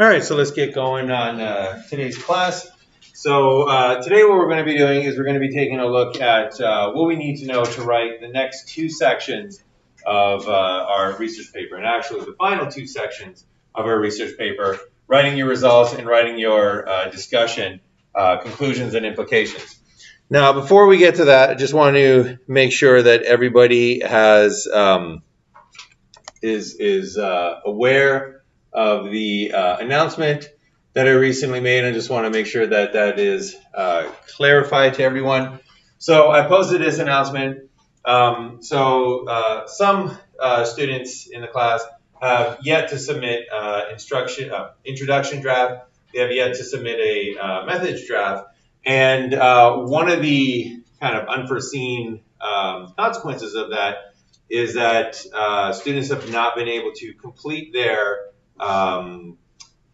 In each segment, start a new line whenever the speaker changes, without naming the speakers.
All right, so let's get going on today's class. So today what we're going to be doing is we're going to be taking a look at what we need to know to write the next two sections of our research paper, and actually the final two sections of our research paper, writing your results and writing your discussion, conclusions and implications. Now, before we get to that, I just want to make sure that everybody has is aware of the announcement that I recently made. I just want to make sure that that is clarified to everyone. So I posted this announcement. Some students in the class have yet to submit introduction draft. They have yet to submit a methods draft. And one of the kind of unforeseen consequences of that is that students have not been able to complete their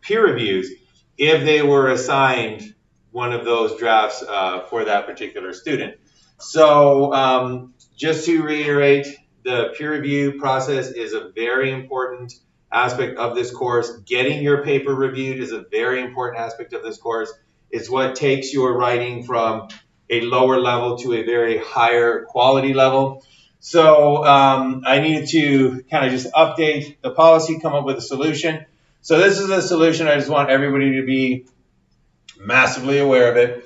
peer reviews if they were assigned one of those drafts for that particular student. So just to reiterate, the peer review process is a very important aspect of this course. Getting your paper reviewed is a very important aspect of this course. It's what takes your writing from a lower level to a very higher quality level. So I needed to kind of just update the policy, come up with a solution. So this is a solution. I just want everybody to be massively aware of it.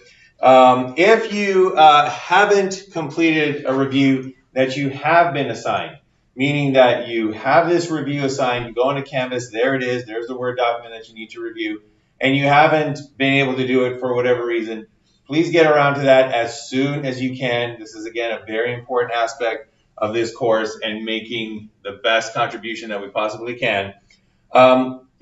If you haven't completed a review that you have been assigned, meaning that you have this review assigned, you go into Canvas, there it is, there's the Word document that you need to review, and you haven't been able to do it for whatever reason, please get around to that as soon as you can. This is, again, a very important aspect of this course and making the best contribution that we possibly can.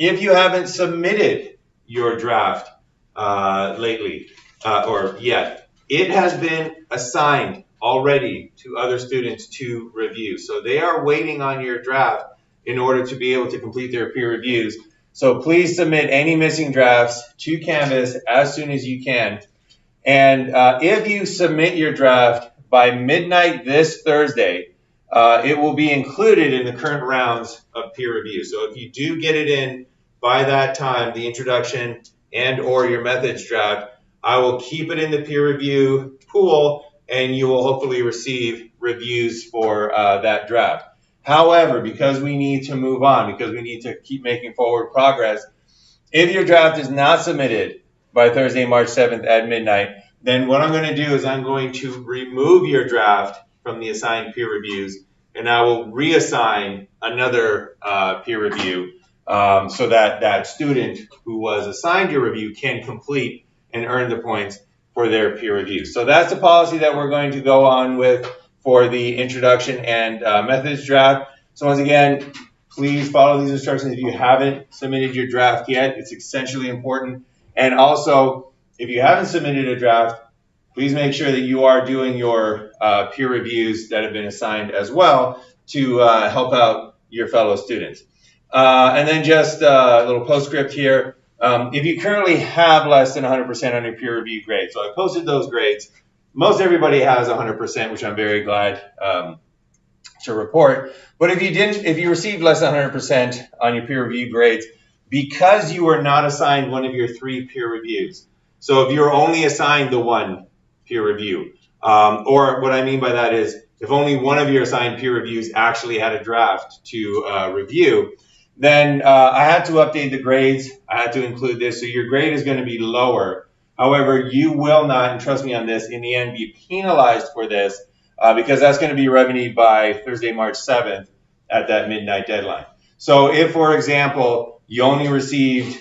If you haven't submitted your draft lately or yet, it has been assigned already to other students to review. So they are waiting on your draft in order to be able to complete their peer reviews. So please submit any missing drafts to Canvas as soon as you can. And if you submit your draft by midnight this Thursday, it will be included in the current rounds of peer review. So if you do get it in by that time, the introduction and or your methods draft, I will keep it in the peer review pool and you will hopefully receive reviews for that draft. However, because we need to move on, because we need to keep making forward progress, if your draft is not submitted by Thursday, March 7th at midnight, then what I'm going to do is I'm going to remove your draft from the assigned peer reviews, and I will reassign another peer review so that that student who was assigned your review can complete and earn the points for their peer review. So that's the policy that we're going to go on with for the introduction and methods draft. So once again, please follow these instructions if you haven't submitted your draft yet. It's essentially important. And also, if you haven't submitted a draft, please make sure that you are doing your peer reviews that have been assigned as well to help out your fellow students. And then just a little postscript here. If you currently have less than 100% on your peer review grade, so I posted those grades. Most everybody has 100%, which I'm very glad to report. But if you didn't, if you received less than 100% on your peer review grades, because you were not assigned one of your 3 peer reviews. So if you're only assigned the 1 peer review, or what I mean by that is if only one of your assigned peer reviews actually had a draft to review, then I had to update the grades. I had to include this. So your grade is going to be lower. However, you will not, and trust me on this, in the end be penalized for this because that's going to be remedied by Thursday, March 7th at that midnight deadline. So if, for example, you only received,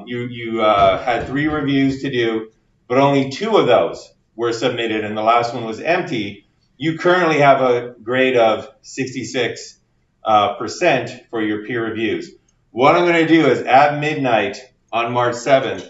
you had 3 reviews to do, but only 2 of those were submitted and the last one was empty, you currently have a grade of 66% for your peer reviews. What I'm going to do is at midnight on March 7th,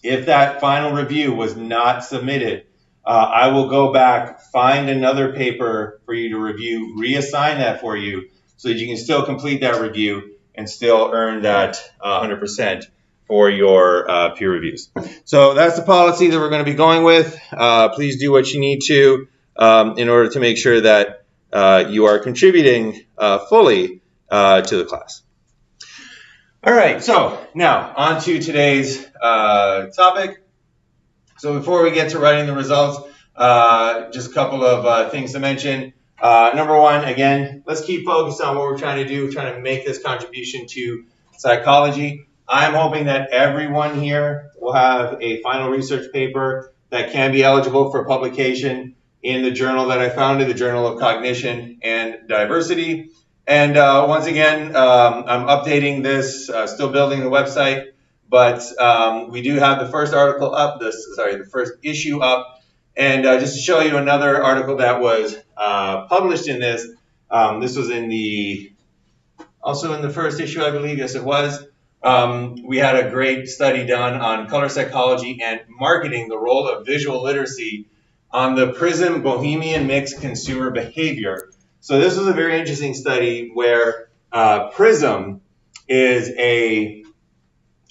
if that final review was not submitted, I will go back, find another paper for you to review, reassign that for you so that you can still complete that review and still earn that 100% for your peer reviews. So that's the policy that we're going to be going with. Please do what you need to in order to make sure that you are contributing fully to the class. All right, so now on to today's topic. So before we get to writing the results, just a couple of things to mention. Number one, again, let's keep focused on what we're trying to do. We're trying to make this contribution to psychology. I'm hoping that everyone here will have a final research paper that can be eligible for publication in the journal that I founded, the Journal of Cognition and Diversity. And once again, I'm updating this, still building the website, but we do have the first article up, the first issue up. And just to show you another article that was published in this, this was also in the first issue, I believe. Yes, it was. We had a great study done on color psychology and marketing, the role of visual literacy on the PRISM Bohemian Mixed Consumer Behavior. So this was a very interesting study where PRISM is a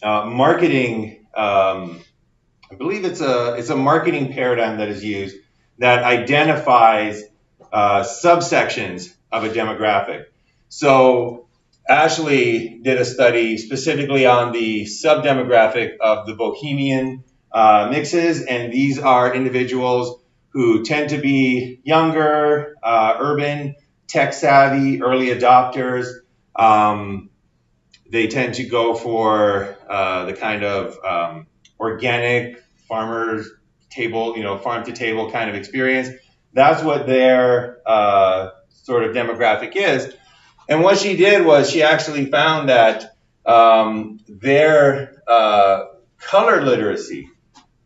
marketing, I believe it's a marketing paradigm that is used that identifies subsections of a demographic. So Ashley did a study specifically on the subdemographic of the Bohemian mixes, and these are individuals who tend to be younger, urban, tech-savvy, early adopters. They tend to go for the kind of organic farmers table, farm to table kind of experience. That's what their sort of demographic is. And what she did was she actually found that their color literacy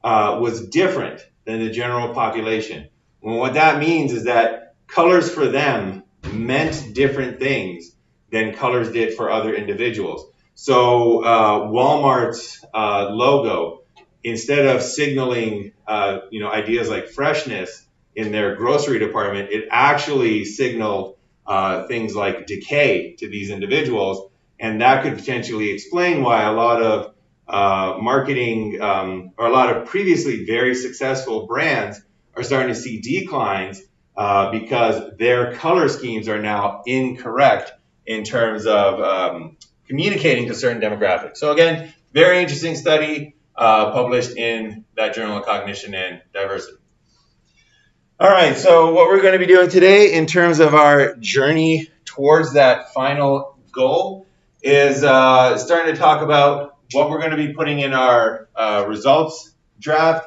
was different than the general population. And what that means is that colors for them meant different things than colors did for other individuals. So Walmart's logo, instead of signaling ideas like freshness in their grocery department, it actually signaled things like decay to these individuals, and that could potentially explain why a lot of marketing or a lot of previously very successful brands are starting to see declines because their color schemes are now incorrect in terms of communicating to certain demographics. So again, very interesting study published in that Journal of Cognition and Diversity. All right, so what we're going to be doing today in terms of our journey towards that final goal is starting to talk about what we're going to be putting in our results draft,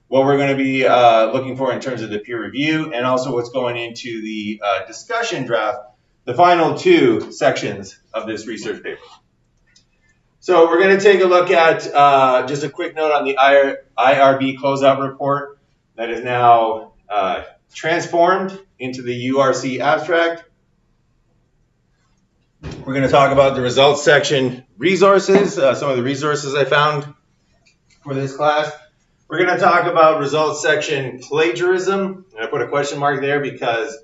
what we're going to be looking for in terms of the peer review, and also what's going into the discussion draft, the final two sections of this research paper. So we're going to take a look at just a quick note on the IRB closeout report that is now transformed into the URC abstract. We're going to talk about the results section resources, some of the resources I found for this class. We're going to talk about results section plagiarism. And I put a question mark there because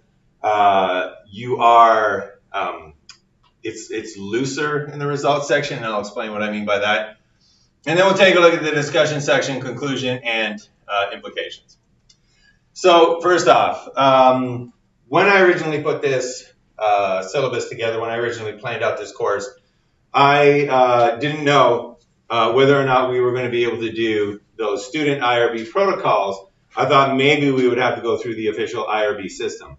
it's looser in the results section, and I'll explain what I mean by that. And then we'll take a look at the discussion section, conclusion, and implications. So first off, when I originally put this syllabus together, when I originally planned out this course, I didn't know whether or not we were going to be able to do those student IRB protocols. I thought maybe we would have to go through the official IRB system.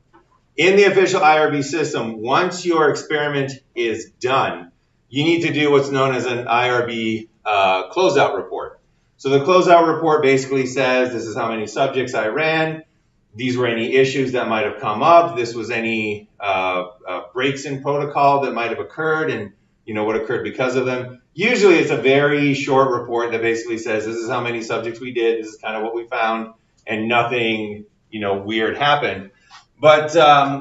In the official IRB system, once your experiment is done, you need to do what's known as an IRB closeout report. So the closeout report basically says this is how many subjects I ran, these were any issues that might have come up, this was any breaks in protocol that might have occurred, and what occurred because of them. Usually it's a very short report that basically says this is how many subjects we did, this is kind of what we found, and nothing weird happened. But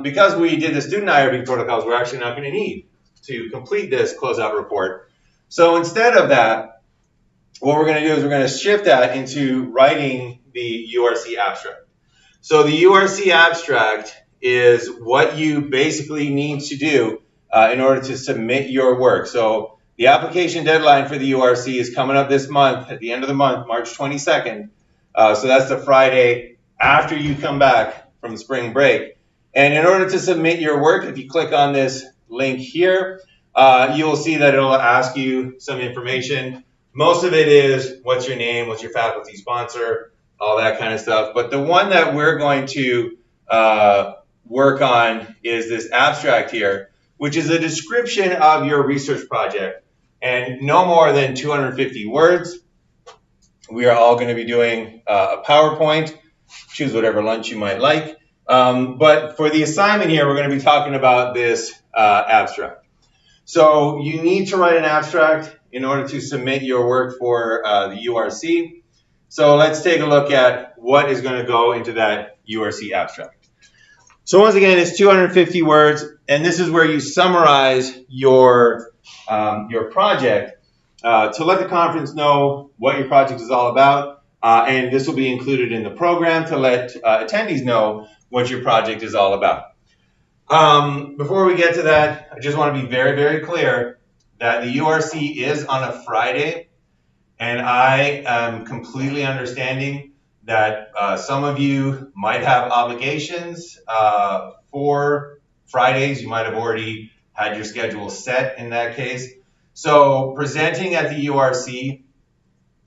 because we did the student IRB protocols, we're actually not going to need to complete this closeout report. So instead of that, what we're going to do is we're going to shift that into writing the URC abstract. So the URC abstract is what you basically need to do in order to submit your work. So the application deadline for the URC is coming up this month, at the end of the month, March 22nd. So that's the Friday after you come back from spring break. And in order to submit your work, if you click on this link here, you'll see that it'll ask you some information. Most of it is what's your name, what's your faculty sponsor, all that kind of stuff. But the one that we're going to work on is this abstract here, which is a description of your research project and no more than 250 words. We are all going to be doing a PowerPoint. Choose whatever lunch you might like. But for the assignment here, we're going to be talking about this abstract. So you need to write an abstract in order to submit your work for the URC. So let's take a look at what is going to go into that URC abstract. So once again, it's 250 words, and this is where you summarize your project to let the conference know what your project is all about. And this will be included in the program to let attendees know what your project is all about. Before we get to that, I just want to be very, very clear that the URC is on a Friday, and I am completely understanding that some of you might have obligations for Fridays. You might have already had your schedule set in that case. So presenting at the URC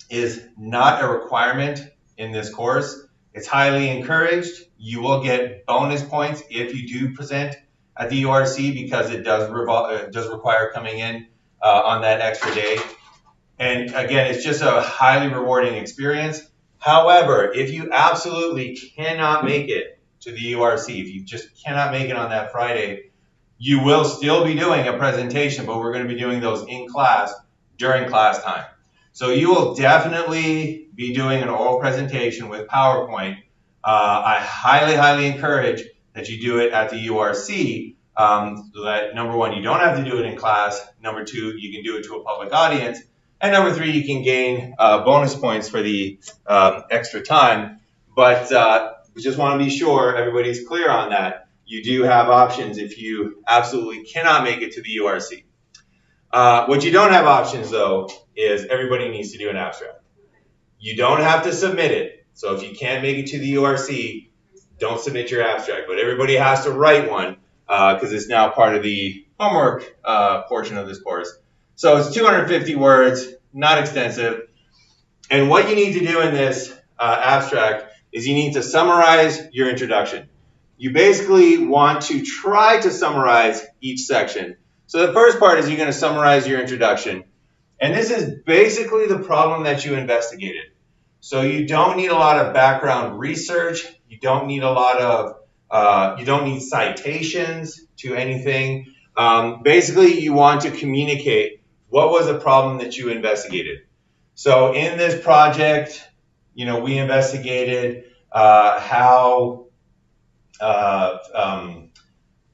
is not a requirement in this course. It's highly encouraged. You will get bonus points if you do present at the URC because it does require coming in on that extra day. And again, it's just a highly rewarding experience. However, if you absolutely cannot make it to the URC, if you just cannot make it on that Friday, you will still be doing a presentation, but we're going to be doing those in class during class time. So you will definitely be doing an oral presentation with PowerPoint. I highly, highly encourage that you do it at the URC so that, number one, you don't have to do it in class. Number two, you can do it to a public audience. And number three, you can gain bonus points for the extra time. But we just want to be sure everybody's clear on that. You do have options if you absolutely cannot make it to the URC. What you don't have options, though, is everybody needs to do an abstract. You don't have to submit it. So if you can't make it to the URC, don't submit your abstract. But everybody has to write one because it's now part of the homework portion of this course. So it's 250 words, not extensive. And what you need to do in this abstract is you need to summarize your introduction. You basically want to try to summarize each section. So the first part is you're going to summarize your introduction. And this is basically the problem that you investigated. So you don't need a lot of background research. You don't need a lot of, you don't need citations to anything. Basically, you want to communicate what was the problem that you investigated. So in this project, you know, we investigated how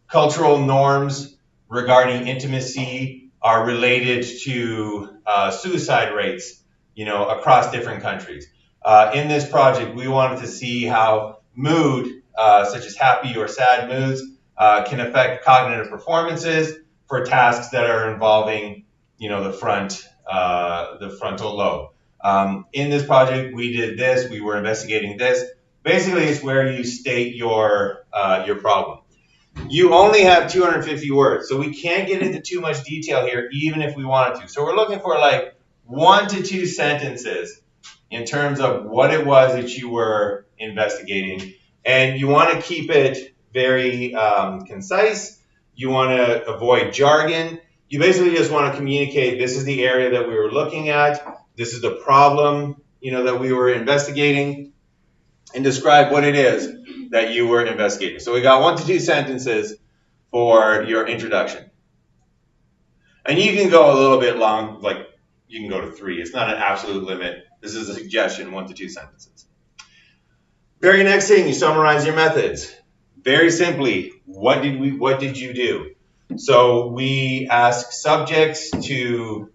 cultural norms regarding intimacy are related to suicide rates, you know, across different countries. In this project, we wanted to see how mood, such as happy or sad moods, can affect cognitive performances for tasks that are involving, you know, the frontal lobe. In this project, we did this. We were investigating this. Basically, it's where you state your problem. You only have 250 words, so we can't get into too much detail here, even if we wanted to. So we're looking for like 1 to 2 sentences in terms of what it was that you were investigating. And you want to keep it very concise. You want to avoid jargon. You basically just want to communicate, this is the area that we were looking at. This is the problem, you know, that we were investigating, and describe what it is that you were investigating. So we got 1 to 2 sentences for your introduction. And you can go a little bit long, like you can go to 3. It's not an absolute limit. This is a suggestion, 1 to 2 sentences. Very next thing, you summarize your methods. Very simply, what did you do? So we asked subjects to,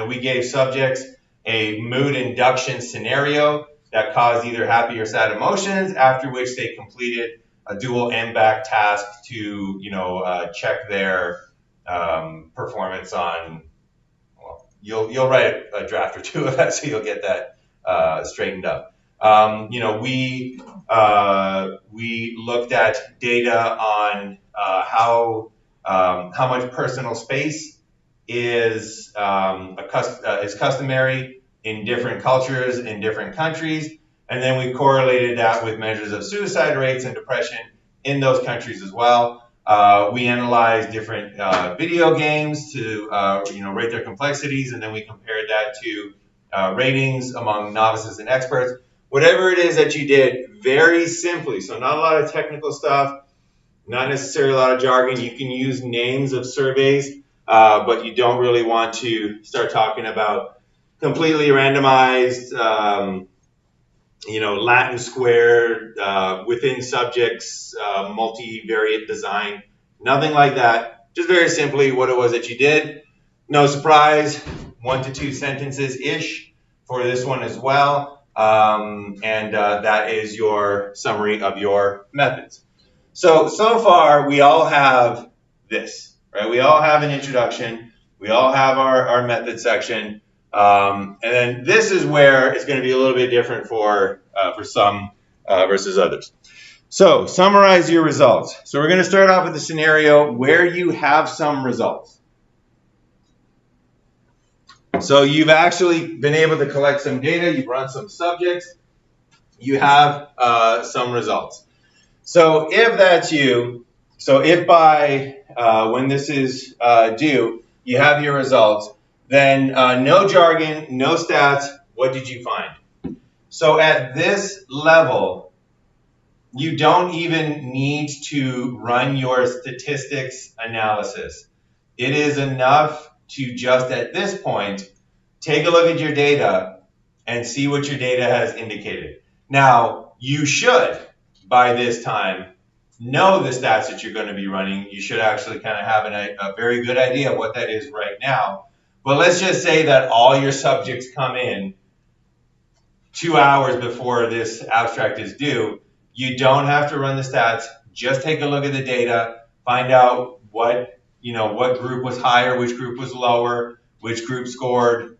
we gave subjects a mood induction scenario that caused either happy or sad emotions, after which they completed a dual MBAC task to, check their performance on, well, you'll write a draft or 2 of that, so you'll get that straightened up. We looked at data on how how much personal space is customary in different cultures, in different countries, and then we correlated that with measures of suicide rates and depression in those countries as well. We analyzed different video games to rate their complexities, and then we compared that to ratings among novices and experts. Whatever it is that you did, very simply, so not a lot of technical stuff, not necessarily a lot of jargon. You can use names of surveys, but you don't really want to start talking about completely randomized, Latin squared, within subjects, multivariate design, nothing like that. Just very simply what it was that you did. No surprise, 1 to 2 sentences-ish for this one as well. That is your summary of your methods. So far we all have this, right? We all have an introduction. We all have our method section. And then this is where it's going to be a little bit different for some versus others. So summarize your results. So we're going to start off with a scenario where you have some results. So you've actually been able to collect some data. You've run some subjects. You have some results. So if that's you, so if by when this is due, you have your results, then no jargon, no stats, what did you find? So at this level, you don't even need to run your statistics analysis. It is enough to just at this point, take a look at your data and see what your data has indicated. Now, you should, by this time, know the stats that you're going to be running. You should actually kind of have a very good idea of what that is right now. But let's just say that all your subjects come in 2 hours before this abstract is due. You don't have to run the stats. Just take a look at the data, find out what group was higher, which group was lower, which group scored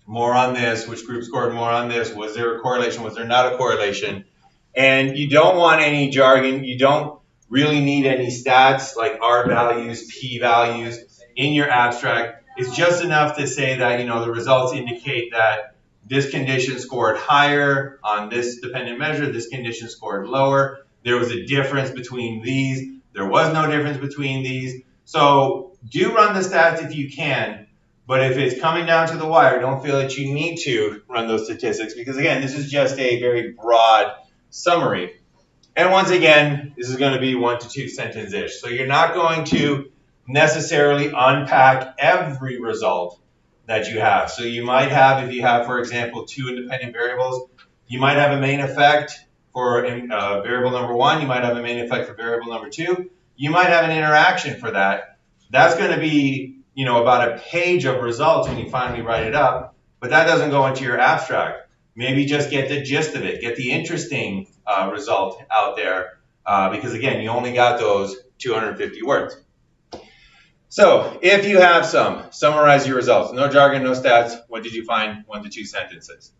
more on this, which group scored more on this. Was there a correlation? Was there not a correlation? And you don't want any jargon. You don't really need any stats like R values, P values in your abstract. It's just enough to say that, the results indicate that this condition scored higher on this dependent measure, this condition scored lower. There was a difference between these. There was no difference between these. So do run the stats if you can, but if it's coming down to the wire, don't feel that you need to run those statistics because, again, this is just a very broad summary. And once again, this is going to be 1 to 2 sentences-ish. So you're not going to necessarily unpack every result that you have. So you might have, if you have, for example, 2 independent variables, you might have a main effect for variable number 1. You might have a main effect for variable number 2. You might have an interaction for that. That's going to be, about a page of results when you finally write it up, but that doesn't go into your abstract. Maybe just get the gist of it, get the interesting result out there, because again, you only got those 250 words. So if you have some, summarize your results. No jargon, no stats. What did you find? 1 to 2 sentences.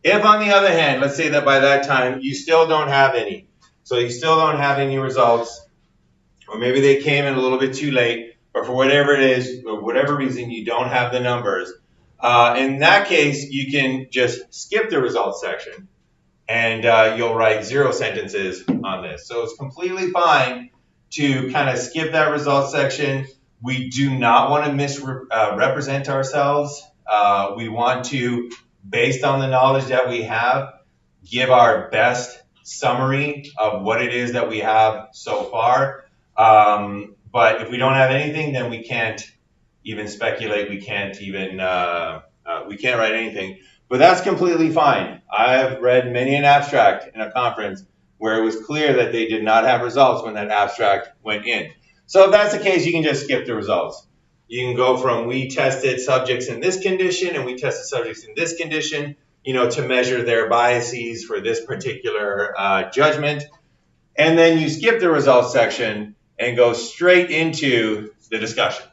If on the other hand, let's say that by that time, you still don't have any. So you still don't have any results, or maybe they came in a little bit too late, or for whatever it is, or whatever reason, you don't have the numbers. In that case, you can just skip the results section and you'll write 0 sentences on this. So it's completely fine to kind of skip that results section. We do not want to misrepresent ourselves. We want to, based on the knowledge that we have, give our best summary of what it is that we have so far. But if we don't have anything, then we can't even speculate. We can't even, we can't write anything. But that's completely fine. I've read many an abstract in a conference where it was clear that they did not have results when that abstract went in. So if that's the case, you can just skip the results. You can go from we tested subjects in this condition and we tested subjects in this condition, to measure their biases for this particular judgment. And then you skip the results section and go straight into the discussion.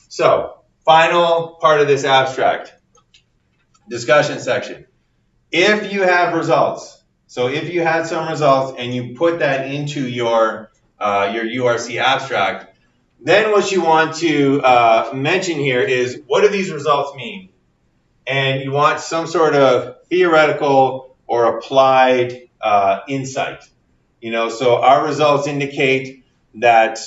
So, final part of this abstract, discussion section. If you have results, so if you had some results and you put that into your URC abstract, Then what you want to mention here is, what do these results mean? And you want some sort of theoretical or applied insight. So our results indicate that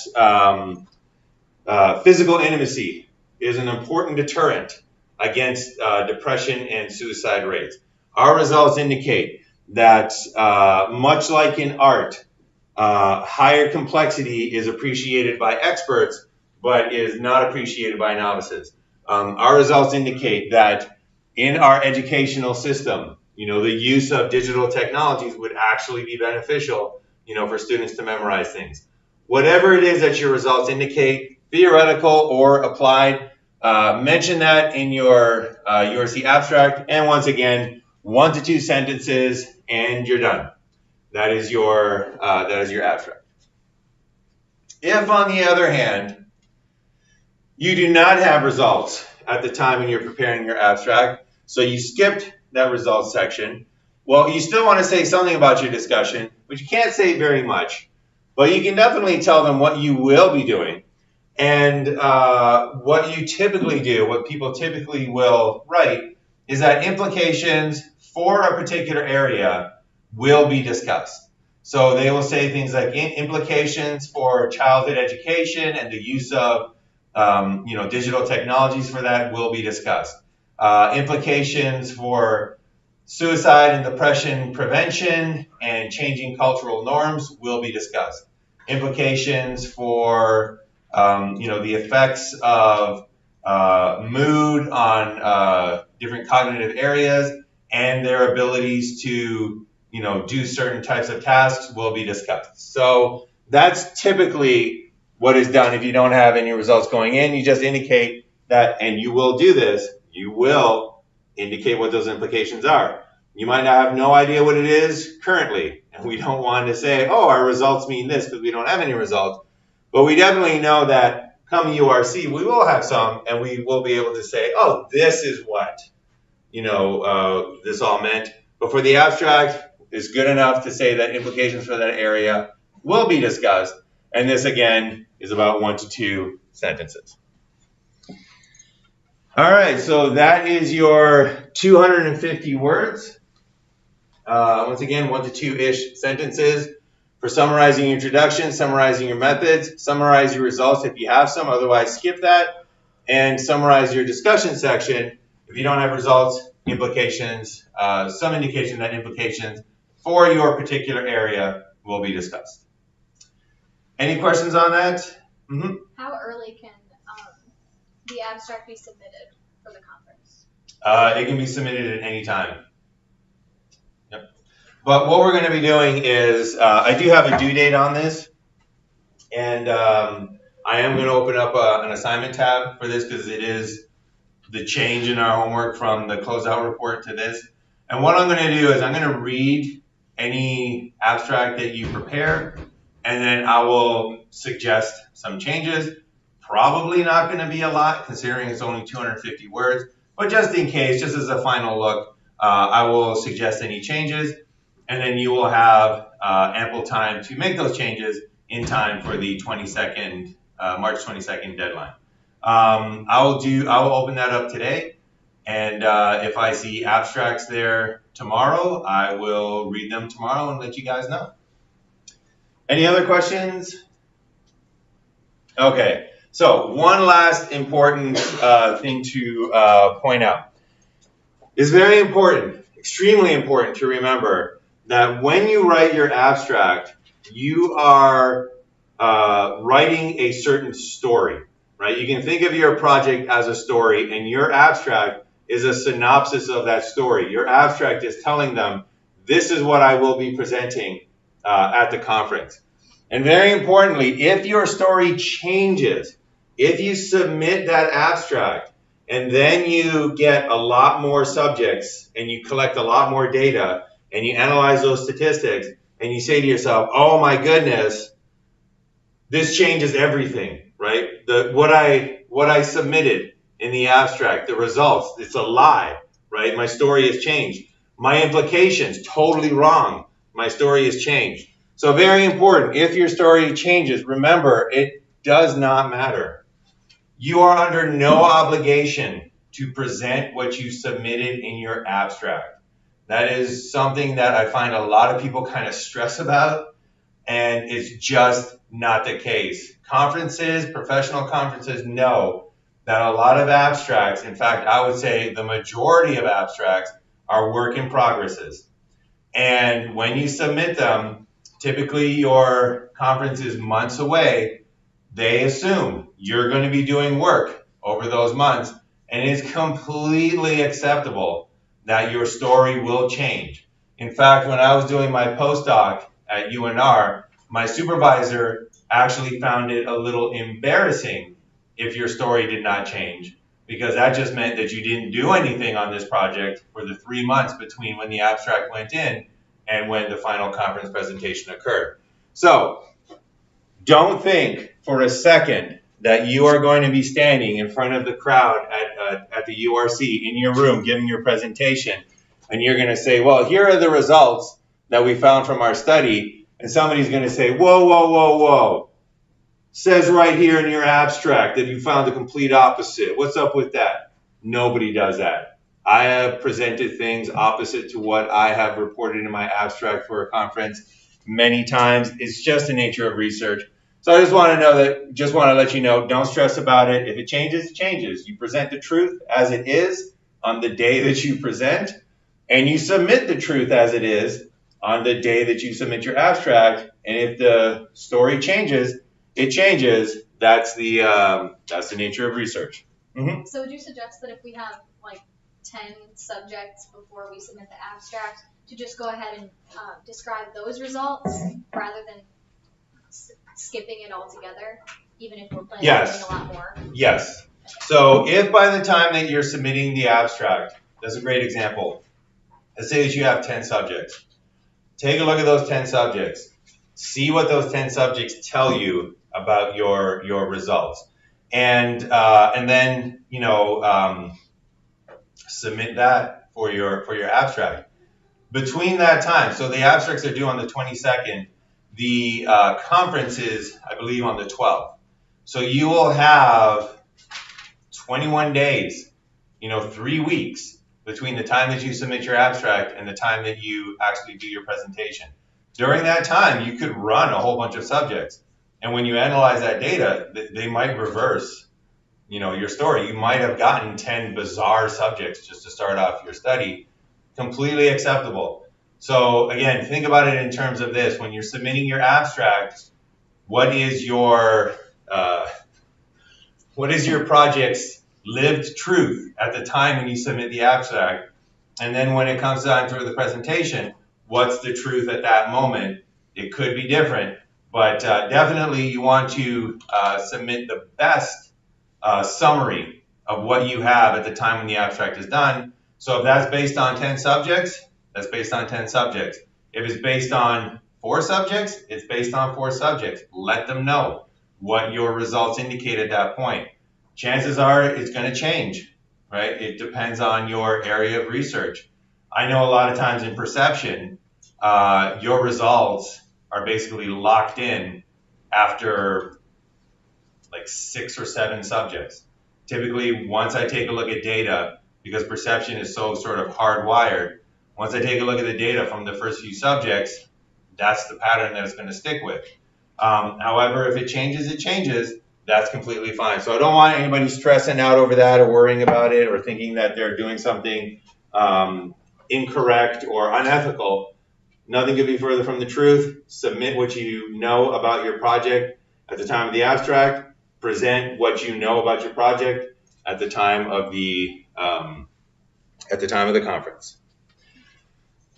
physical intimacy is an important deterrent against depression and suicide rates. Our results indicate that much like in art, higher complexity is appreciated by experts, but is not appreciated by novices. Our results indicate that in our educational system, the use of digital technologies would actually be beneficial, for students to memorize things. Whatever it is that your results indicate, theoretical or applied, mention that in your URC abstract. And once again, 1 to 2 sentences, and you're done. That is your abstract. If, on the other hand, you do not have results at the time when you're preparing your abstract, so you skipped that results section, well, you still want to say something about your discussion, but you can't say very much. But you can definitely tell them what you will be doing, and what you typically do, what people typically will write, is that implications for a particular area will be discussed. So they will say things like implications for childhood education and the use of digital technologies for that will be discussed. Implications for suicide and depression prevention and changing cultural norms will be discussed. Implications for the effects of mood on different cognitive areas and their abilities to do certain types of tasks will be discussed. So that's typically what is done if you don't have any results going in. You just indicate that, and you will do this, you will indicate what those implications are. You might have no idea what it is currently, and we don't want to say, oh, our results mean this, because we don't have any results. But we definitely know that come URC, we will have some, and we will be able to say, oh, this is what this all meant. But for the abstract, it's good enough to say that implications for that area will be discussed. And this, again, is about 1 to 2 sentences. All right, so that is your 250 words. Once again, 1 to 2-ish sentences for summarizing your introduction, summarizing your methods, summarize your results if you have some, otherwise skip that, and summarize your discussion section. If you don't have results, implications, some indication that implications for your particular area will be discussed. Any questions on that? Mm-hmm.
How early can the abstract be submitted for the conference?
It can be submitted at any time. Yep. But what we're going to be doing is, I do have a due date on this, and I am going to open up an assignment tab for this because it is the change in our homework from the closeout report to this. And what I'm going to do is I'm going to read any abstract that you prepare, and then I will suggest some changes. Probably not going to be a lot, considering it's only 250 words. But just in case, just as a final look, I will suggest any changes. And then you will have ample time to make those changes in time for the March 22nd deadline. I will open that up today. And if I see abstracts there tomorrow, I will read them tomorrow and let you guys know. Any other questions? Okay, so one last important thing to point out. It's very important, extremely important to remember that when you write your abstract, you are writing a certain story, right? You can think of your project as a story, and your abstract is a synopsis of that story. Your abstract is telling them, this is what I will be presenting at the conference. And very importantly, if your story changes, if you submit that abstract and then you get a lot more subjects and you collect a lot more data and you analyze those statistics and you say to yourself, oh my goodness, this changes everything, right? What I submitted in the abstract, the results, it's a lie, right? My story has changed. My implications, totally wrong. My story has changed. So very important, if your story changes, remember, it does not matter. You are under no obligation to present what you submitted in your abstract. That is something that I find a lot of people kind of stress about, and it's just not the case. Conferences, professional conferences know that a lot of abstracts, in fact, I would say the majority of abstracts, are work in progresses. And when you submit them, typically your conference is months away. They assume you're going to be doing work over those months, and it's completely acceptable that your story will change. In fact, when I was doing my postdoc at UNR, my supervisor actually found it a little embarrassing if your story did not change, because that just meant that you didn't do anything on this project for the 3 months between when the abstract went in and when the final conference presentation occurred. So don't think for a second that you are going to be standing in front of the crowd at the URC in your room giving your presentation, and you're going to say, well, here are the results that we found from our study, and somebody's going to say, whoa, whoa, whoa, whoa. Says right here in your abstract that you found the complete opposite. What's up with that? Nobody does that. I have presented things opposite to what I have reported in my abstract for a conference many times. It's just the nature of research. So I just want to let you know, don't stress about it. If it changes, it changes. You present the truth as it is on the day that you present, and you submit the truth as it is on the day that you submit your abstract. And if the story changes, it changes. That's the nature of research. Mm-hmm.
So would you suggest that if we have like 10 subjects before we submit the abstract, to just go ahead and describe those results rather than skipping it altogether, even if we're planning on doing a lot more?
Yes. So if by the time that you're submitting the abstract, that's a great example. Let's say that you have 10 subjects. Take a look at those 10 subjects. See what those 10 subjects tell you about your results, and then submit that for your abstract. Between that time, so the abstracts are due on the 22nd. The conference is, I believe, on the 12th. So you will have 21 days, 3 weeks between the time that you submit your abstract and the time that you actually do your presentation. During that time, you could run a whole bunch of subjects. And when you analyze that data, they might reverse, your story. You might have gotten 10 bizarre subjects just to start off your study. Completely acceptable. So again, think about it in terms of this. When you're submitting your abstract, what is your project's lived truth at the time when you submit the abstract? And then when it comes down to the presentation, what's the truth at that moment? It could be different, but definitely you want to submit the best summary of what you have at the time when the abstract is done. So if that's based on 10 subjects, that's based on 10 subjects. If it's based on 4 subjects, it's based on 4 subjects. Let them know what your results indicate at that point. Chances are it's going to change, right? It depends on your area of research. I know a lot of times in perception, your results are basically locked in after like 6 or 7 subjects. Typically, once I take a look at data, because perception is so sort of hardwired, once I take a look at the data from the first few subjects, that's the pattern that it's going to stick with. However, if it changes, it changes. That's completely fine. So I don't want anybody stressing out over that or worrying about it or thinking that they're doing something incorrect or unethical. Nothing could be further from the truth. Submit what you know about your project at the time of the abstract. Present what you know about your project at the time of the conference.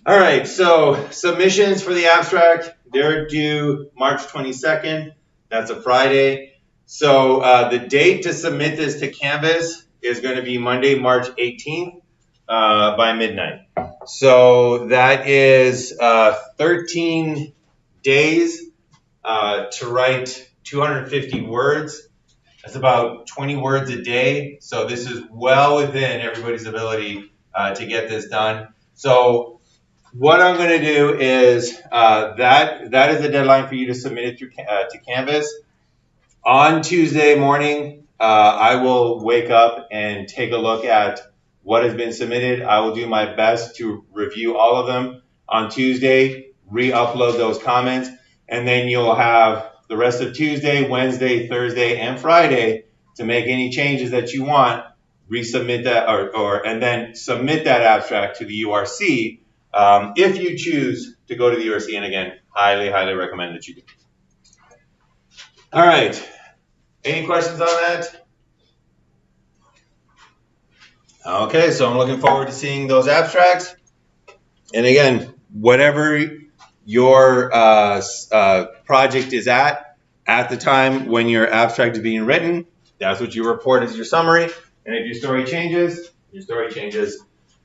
All right, so submissions for the abstract, they're due March 22nd. That's a Friday. So the date to submit this to Canvas is going to be Monday, March 18th by midnight. So that is 13 days to write 250 words. That's about 20 words a day. So this is well within everybody's ability to get this done. So what I'm going to do is that is the deadline for you to submit it to Canvas. On Tuesday morning, I will wake up and take a look at what has been submitted. I will do my best to review all of them on Tuesday, re-upload those comments, and then you'll have the rest of Tuesday, Wednesday, Thursday, and Friday to make any changes that you want, resubmit that, and then submit that abstract to the URC if you choose to go to the URC. And again, highly, highly recommend that you do. All right. Any questions on that? Okay, so I'm looking forward to seeing those abstracts. And again, whatever your project is at the time when your abstract is being written, that's what you report as your summary. And if your story changes, your story changes.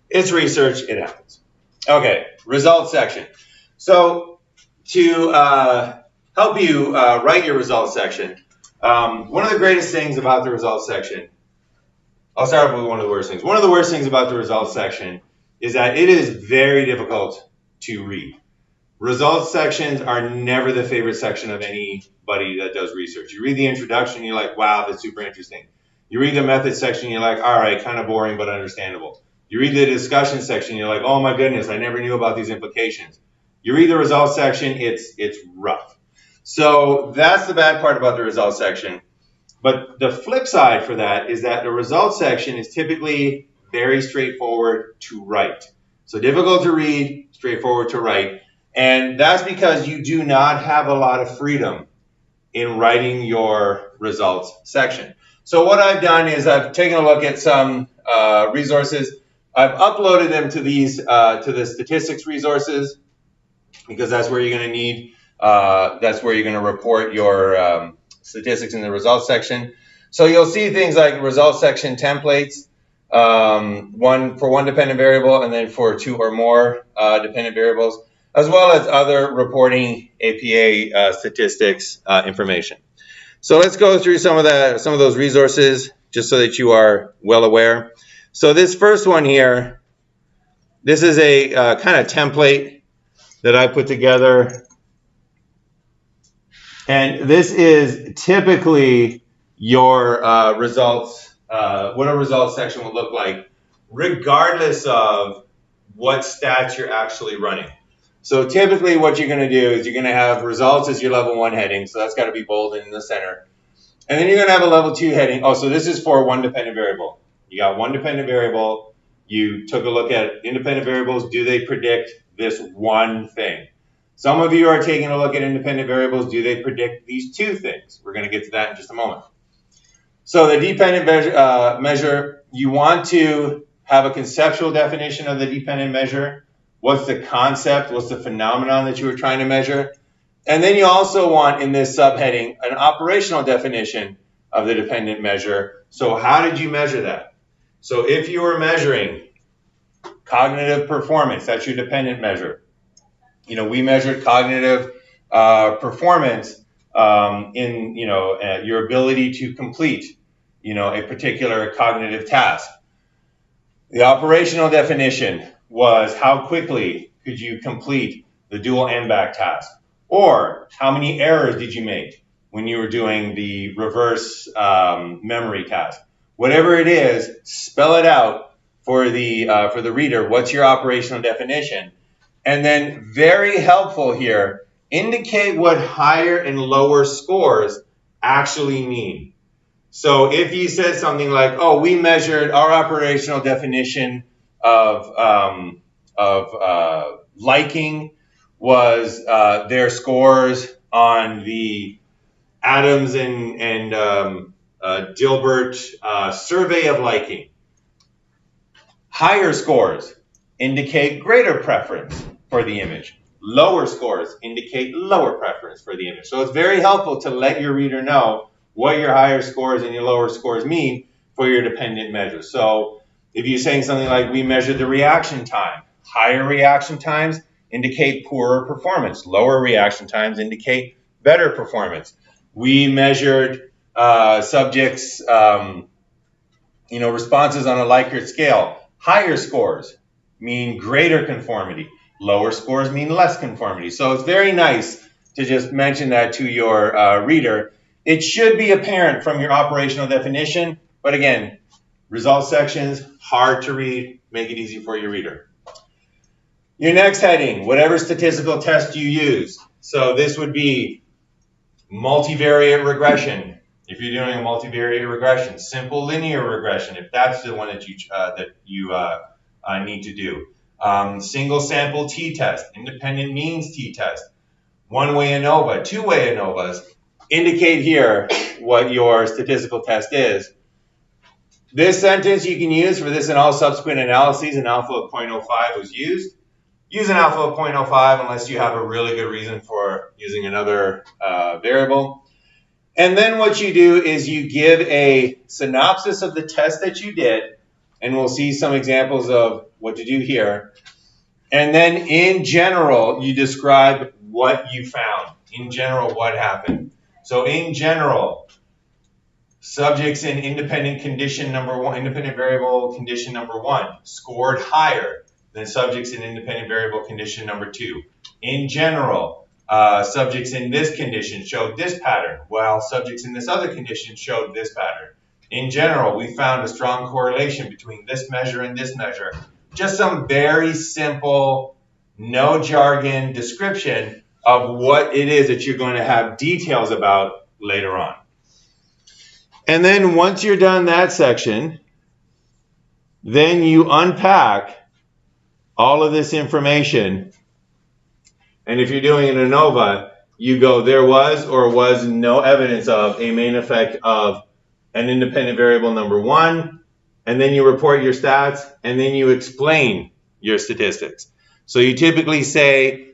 It's research, it happens. Okay, results section. So to help you write your results section, one of the greatest things about the results section, I'll start off with one of the worst things. One of the worst things about the results section is that it is very difficult to read. Results sections are never the favorite section of anybody that does research. You read the introduction, you're like, wow, that's super interesting. You read the methods section, you're like, all right, kind of boring, but understandable. You read the discussion section, you're like, oh my goodness, I never knew about these implications. You read the results section, it's rough. So that's the bad part about the results section. But the flip side for that is that the results section is typically very straightforward to write. So difficult to read, straightforward to write. And that's because you do not have a lot of freedom in writing your results section. So what I've done is I've taken a look at some resources. I've uploaded them to these to the statistics resources because that's where you're going to need, that's where you're going to report your statistics in the results section. So you'll see things like results section templates, one for one dependent variable and then for two or more dependent variables, as well as other reporting APA statistics information. So let's go through some of those resources just so that you are well aware. So this first one here, this is a kind of template that I put together. And this is typically your results, what a results section would look like, regardless of what stats you're actually running. So typically what you're going to do is you're going to have results as your level 1 heading. So that's got to be bold in the center. And then you're going to have a level 2 heading. Oh, so this is for one dependent variable. You got one dependent variable. You took a look at independent variables. Do they predict this one thing? Some of you are taking a look at independent variables. Do they predict these two things? We're going to get to that in just a moment. So the dependent measure, you want to have a conceptual definition of the dependent measure. What's the concept? What's the phenomenon that you were trying to measure? And then you also want in this subheading an operational definition of the dependent measure. So how did you measure that? So if you were measuring cognitive performance, that's your dependent measure. You know, we measured cognitive performance in, your ability to complete, a particular cognitive task. The operational definition was how quickly could you complete the dual end-back task? Or how many errors did you make when you were doing the reverse memory task? Whatever it is, spell it out for the reader. What's your operational definition? And then very helpful here, indicate what higher and lower scores actually mean. So if you said something like, oh, we measured our operational definition of liking was their scores on the Adams and Dilbert survey of liking. Higher scores indicate greater preference for the image. Lower scores indicate lower preference for the image. So it's very helpful to let your reader know what your higher scores and your lower scores mean for your dependent measures. So if you're saying something like, we measured the reaction time, higher reaction times indicate poorer performance. Lower reaction times indicate better performance. We measured subjects, responses on a Likert scale. Higher scores mean greater conformity. Lower scores mean less conformity. So it's very nice to just mention that to your reader. It should be apparent from your operational definition, but again, result sections, hard to read, make it easy for your reader. Your next heading, whatever statistical test you use. So this would be multivariate regression, if you're doing a multivariate regression, simple linear regression, if that's the one that you need to do. Single sample t-test, independent means t-test, one-way ANOVA, two-way ANOVAs. Indicate here what your statistical test is. This sentence you can use for this and all subsequent analyses, an alpha of 0.05 was used. Use an alpha of 0.05 unless you have a really good reason for using another variable. And then what you do is you give a synopsis of the test that you did, and we'll see some examples of what to do here. And then in general, you describe what you found. In general, what happened. So in general, subjects in independent variable condition number 1 scored higher than subjects in independent variable condition number 2. In general, subjects in this condition showed this pattern, while subjects in this other condition showed this pattern. In general, we found a strong correlation between this measure and this measure. Just some very simple, no jargon description of what it is that you're going to have details about later on. And then once you're done that section, then you unpack all of this information. And if you're doing an ANOVA, you go, there was or was no evidence of a main effect of an independent variable number 1, and then you report your stats, and then you explain your statistics. So you typically say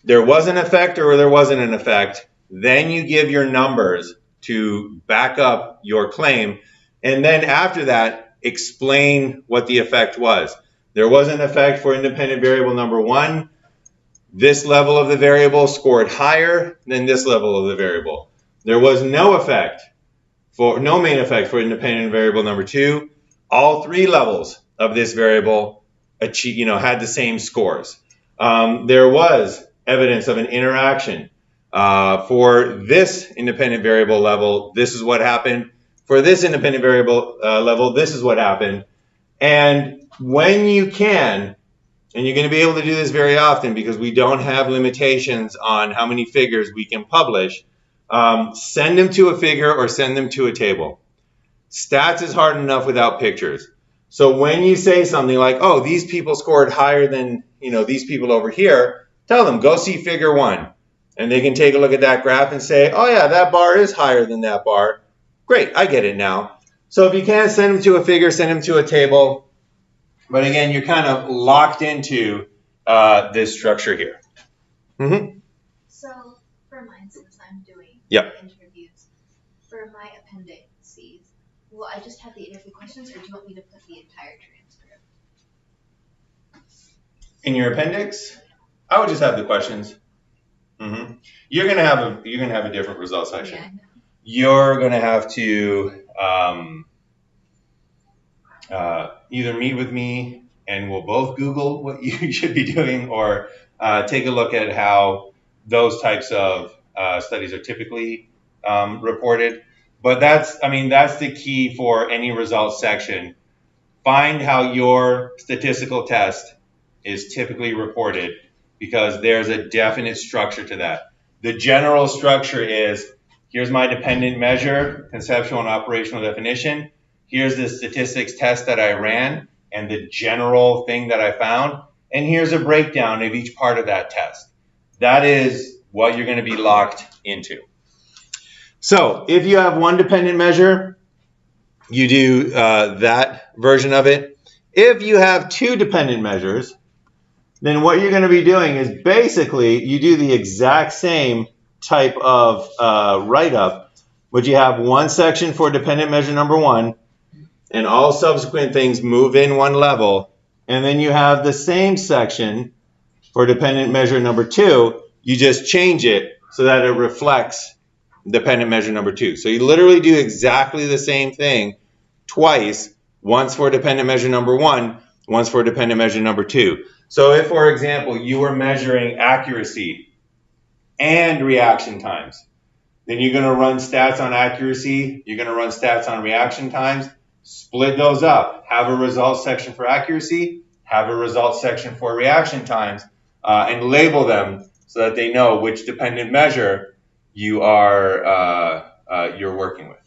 there was an effect or there wasn't an effect, then you give your numbers to back up your claim, and then after that, explain what the effect was. There was an effect for independent variable number 1. This level of the variable scored higher than this level of the variable. There was no main effect for independent variable number 2. All 3 levels of this variable had the same scores. There was evidence of an interaction. For this independent variable level, this is what happened. For this independent variable level, this is what happened. And when you can, and you're going to be able to do this very often because we don't have limitations on how many figures we can publish, send them to a figure or send them to a table. Stats is hard enough without pictures. So when you say something like, oh, these people scored higher than these people over here, tell them, go see figure 1. And they can take a look at that graph and say, oh yeah, that bar is higher than that bar. Great, I get it now. So if you can't send them to a figure, send them to a table. But again, you're kind of locked into this structure here. Mm-hmm.
So for mine, since I'm doing interviews, for my appendices, will I just have the interview questions, or do you want me to put the entire transcript?
In your appendix, I would just have the questions. Mm-hmm. You're gonna have a different result section. Yeah, I know. You're gonna have to either meet with me and we'll both Google what you should be doing, or take a look at how those types of studies are typically reported. But that's the key for any results section. Find how your statistical test is typically reported, because there's a definite structure to that. The general structure is, here's my dependent measure, conceptual and operational definition. Here's the statistics test that I ran and the general thing that I found. And here's a breakdown of each part of that test. That is what you're going to be locked into. So if you have one dependent measure, you do that version of it. If you have 2 dependent measures, then what you're going to be doing is basically you do the exact same type of write-up, but you have one section for dependent measure number 1, and all subsequent things move in one level, and then you have the same section for dependent measure number 2. You just change it so that it reflects dependent measure number 2. So you literally do exactly the same thing twice, once for dependent measure number 1, once for dependent measure number 2. So if, for example, you were measuring accuracy and reaction times, Then you're going to run stats on accuracy. You're going to run stats on reaction times. Split those up. Have a results section for accuracy. Have a results section for reaction times. And label them so that they know which dependent measure you're working with.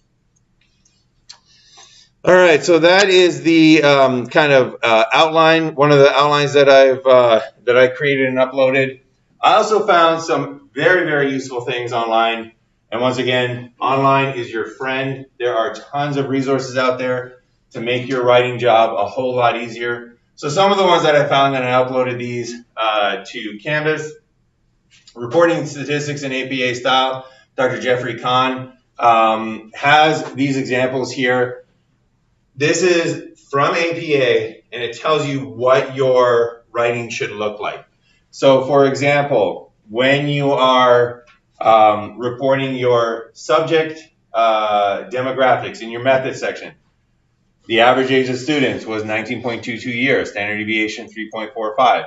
All right, so that is the kind of outline, one of the outlines that I created and uploaded. I also found some very, very useful things online. And once again, online is your friend. There are tons of resources out there to make your writing job a whole lot easier. So some of the ones that I found, and I uploaded these to Canvas. Reporting Statistics in APA Style, Dr. Jeffrey Kahn has these examples here. This is from APA, and it tells you what your writing should look like. So, for example, when you are reporting your subject demographics in your method section, the average age of students was 19.22 years, standard deviation 3.45.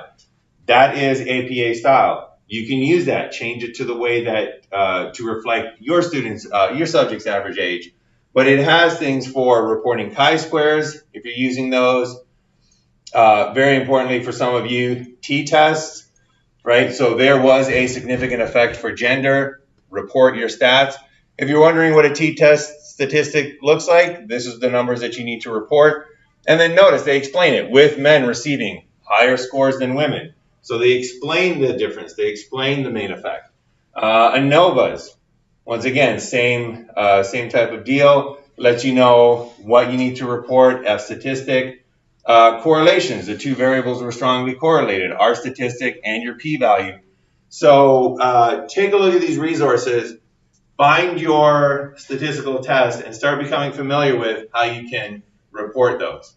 That is APA style. You can use that, change it to the way that to reflect your students, your subject's average age. But it has things for reporting chi-squares, if you're using those. Very importantly for some of you, t-tests, right? So there was a significant effect for gender. Report your stats. If you're wondering what a t-test statistic looks like, this is the numbers that you need to report. And then notice they explain it with men receiving higher scores than women. So they explain the difference. They explain the main effect. ANOVAs. Once again, same type of deal. Lets you know what you need to report as statistic. Correlations, the two variables were strongly correlated, our statistic and your p-value. So take a look at these resources, find your statistical test, and start becoming familiar with how you can report those.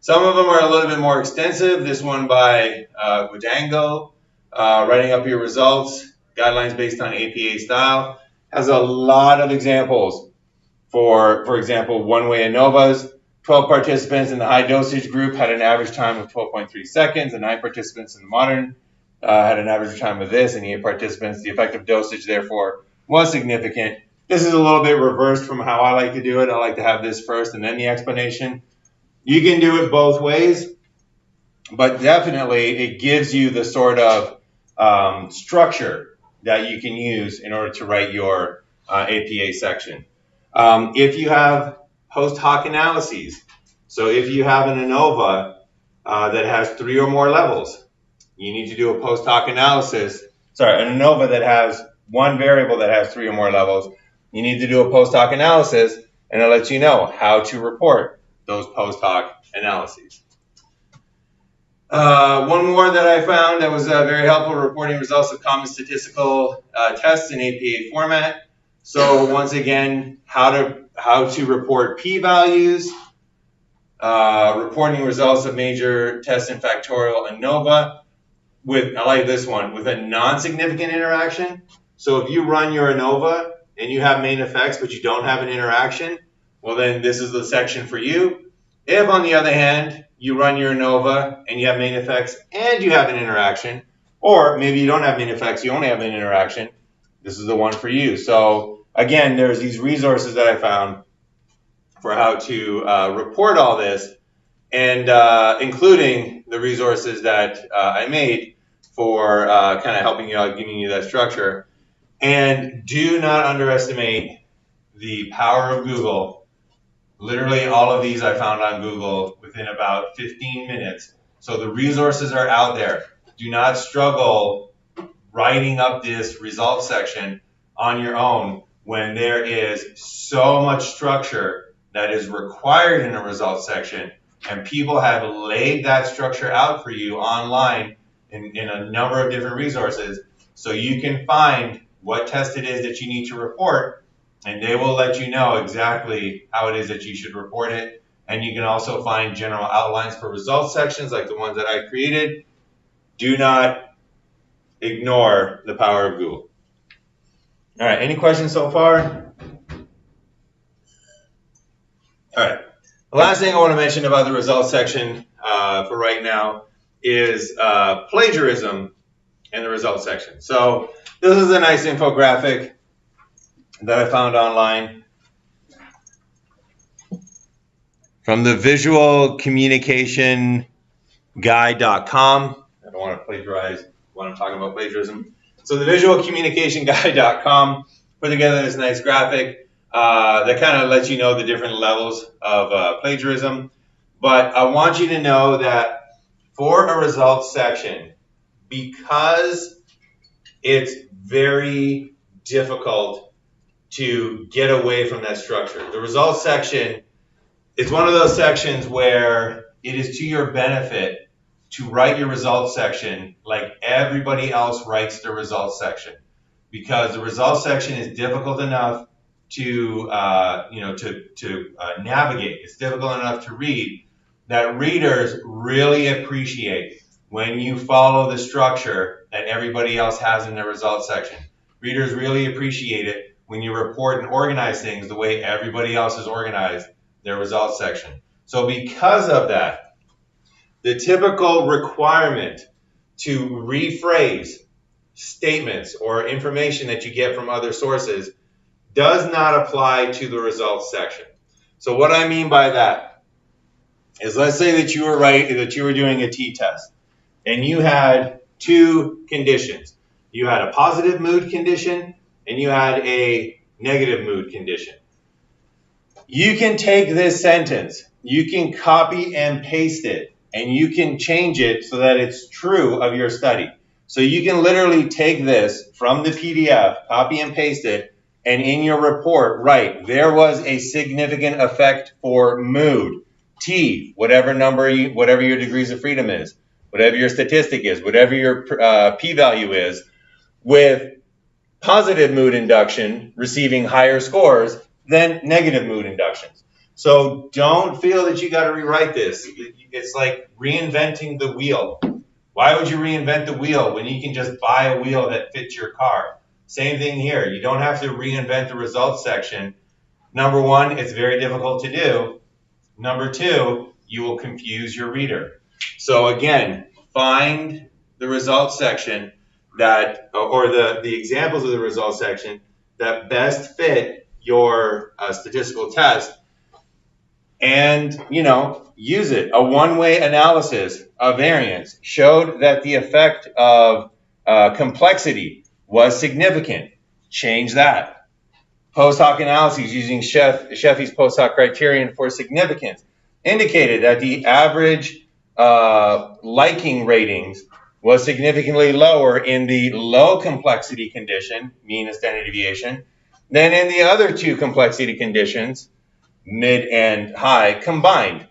Some of them are a little bit more extensive. This one by Gudango, writing up your results, guidelines based on APA style, has a lot of examples. For example, one-way ANOVAs. 12 participants in the high dosage group had an average time of 12.3 seconds, and 9 participants in the modern had an average time of this, and 8 participants. The effective dosage, therefore, was significant. This is a little bit reversed from how I like to do it. I like to have this first and then the explanation. You can do it both ways, but definitely it gives you the sort of structure that you can use in order to write your APA section. If you have post hoc analyses, so if you have an ANOVA that has 3 or more levels, you need to do a post hoc analysis. Sorry, an ANOVA that has one variable that has 3 or more levels, you need to do a post hoc analysis, and it lets you know how to report those post hoc analyses. One more that I found that was very helpful, reporting results of common statistical tests in APA format. So once again, how to report p-values, reporting results of major tests in factorial ANOVA with, I like this one, with a non-significant interaction. So if you run your ANOVA and you have main effects but you don't have an interaction, well then this is the section for you. If on the other hand, you run your ANOVA and you have main effects and you have an interaction, or maybe you don't have main effects, you only have an interaction, this is the one for you. So again, there's these resources that I found for how to report all this, and including the resources that I made for kind of helping you out, giving you that structure. And do not underestimate the power of Google. Literally all of these I found on Google within about 15 minutes. So the resources are out there. Do not struggle writing up this results section on your own when there is so much structure that is required in a results section, and people have laid that structure out for you online in a number of different resources, so you can find what test it is that you need to report, and they will let you know exactly how it is that you should report it. And you can also find general outlines for results sections like the ones that I created. Do not ignore the power of Google. All right, any questions so far? All right, the last thing I want to mention about the results section for right now is plagiarism in the results section. So this is a nice infographic. that I found online from the visualcommunicationguide.com. I don't want to plagiarize when I'm talking about plagiarism. So the visualcommunicationguide.com put together this nice graphic that kind of lets you know the different levels of plagiarism. But I want you to know that for a results section, because it's very difficult to get away from that structure. The results section is one of those sections where it is to your benefit to write your results section like everybody else writes their results section, because the results section is difficult enough to navigate. It's difficult enough to read that readers really appreciate when you follow the structure that everybody else has in their results section. Readers really appreciate it when you report and organize things the way everybody else has organized their results section. So because of that, the typical requirement to rephrase statements or information that you get from other sources does not apply to the results section. So what I mean by that is, let's say that you were doing a t-test and you had two conditions. You had a positive mood condition and you had a negative mood condition. You can take this sentence, you can copy and paste it, and you can change it so that it's true of your study. So you can literally take this from the PDF, copy and paste it, and in your report write, there was a significant effect for mood, T, whatever your degrees of freedom is, whatever your statistic is, whatever your p-value is, with positive mood induction receiving higher scores than negative mood inductions. So don't feel that you got to rewrite this. It's like reinventing the wheel. Why would you reinvent the wheel when you can just buy a wheel that fits your car? Same thing here. You don't have to reinvent the results section. Number one, it's very difficult to do. Number two, you will confuse your reader. So again, find the results section that, or the examples of the results section that best fit your statistical test, and use it. A one-way analysis of variance showed that the effect of complexity was significant. Change that. Post hoc analyses using Sheffey's post hoc criterion for significance indicated that the average liking ratings was significantly lower in the low complexity condition, mean and standard deviation, than in the other two complexity conditions, mid and high, combined.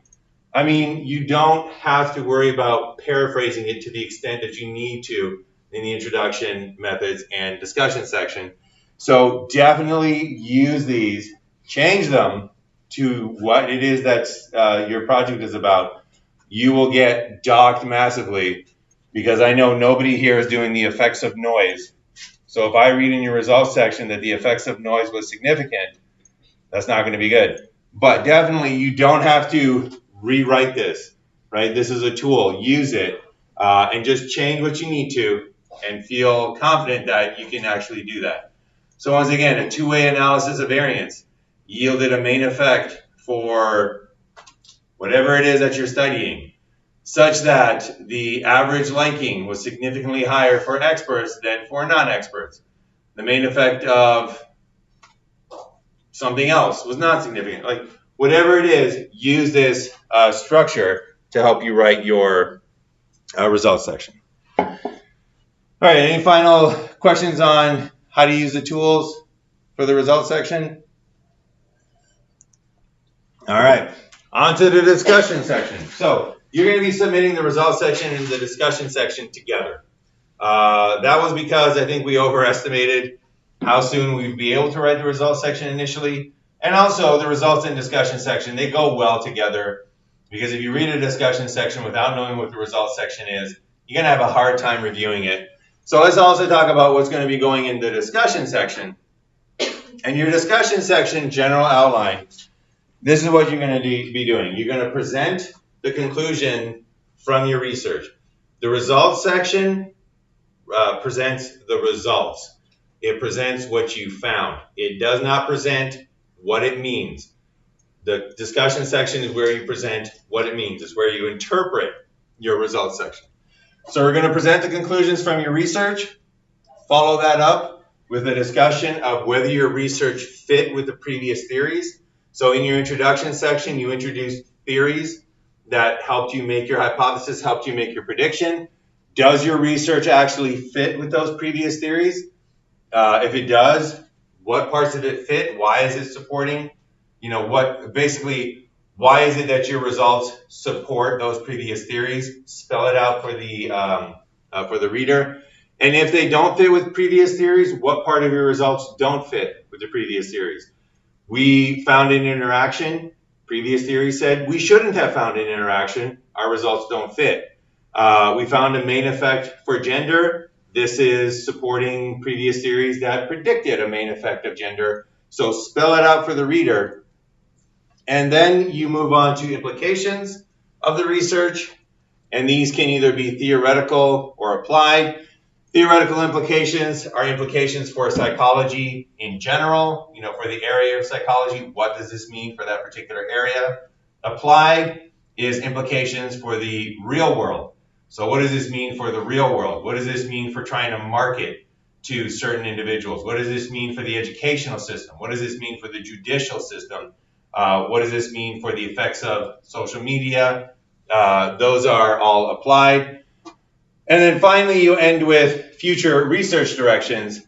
I mean, you don't have to worry about paraphrasing it to the extent that you need to in the introduction, methods, and discussion section. So definitely use these, change them to what it is that your project is about. You will get docked massively, because I know nobody here is doing the effects of noise. So if I read in your results section that the effects of noise was significant, that's not going to be good. But definitely you don't have to rewrite this, right? This is a tool. Use it and just change what you need to and feel confident that you can actually do that. So once again, a two-way analysis of variance yielded a main effect for whatever it is that you're studying, such that the average liking was significantly higher for experts than for non-experts. The main effect of something else was not significant. Like, whatever it is, use this structure to help you write your results section. All right, any final questions on how to use the tools for the results section? All right, on to the discussion section. So you're going to be submitting the results section and the discussion section together. That was because I think we overestimated how soon we'd be able to write the results section initially. And also the results and discussion section, they go well together, because if you read a discussion section without knowing what the results section is, you're going to have a hard time reviewing it. So let's also talk about what's going to be going in the discussion section. And your discussion section, general outline, this is what you're going to be doing. You're going to present the conclusion from your research. The results section presents the results. It presents what you found. It does not present what it means. The discussion section is where you present what it means. It's where you interpret your results section. So we're going to present the conclusions from your research, follow that up with a discussion of whether your research fit with the previous theories. So in your introduction section, you introduced theories that helped you make your hypothesis, helped you make your prediction. Does your research actually fit with those previous theories? If it does, what parts of it fit? Why is it supporting? Why is it that your results support those previous theories? Spell it out for the reader. And if they don't fit with previous theories, what part of your results don't fit with the previous theories? We found an interaction. Previous theory said we shouldn't have found an interaction. Our results don't fit. We found a main effect for gender. This is supporting previous theories that predicted a main effect of gender. So spell it out for the reader. And then you move on to implications of the research. And these can either be theoretical or applied. Theoretical implications are implications for psychology in general, for the area of psychology. What does this mean for that particular area? Applied is implications for the real world. So what does this mean for the real world? What does this mean for trying to market to certain individuals? What does this mean for the educational system? What does this mean for the judicial system? What does this mean for the effects of social media? Those are all applied. And then finally, you end with future research directions.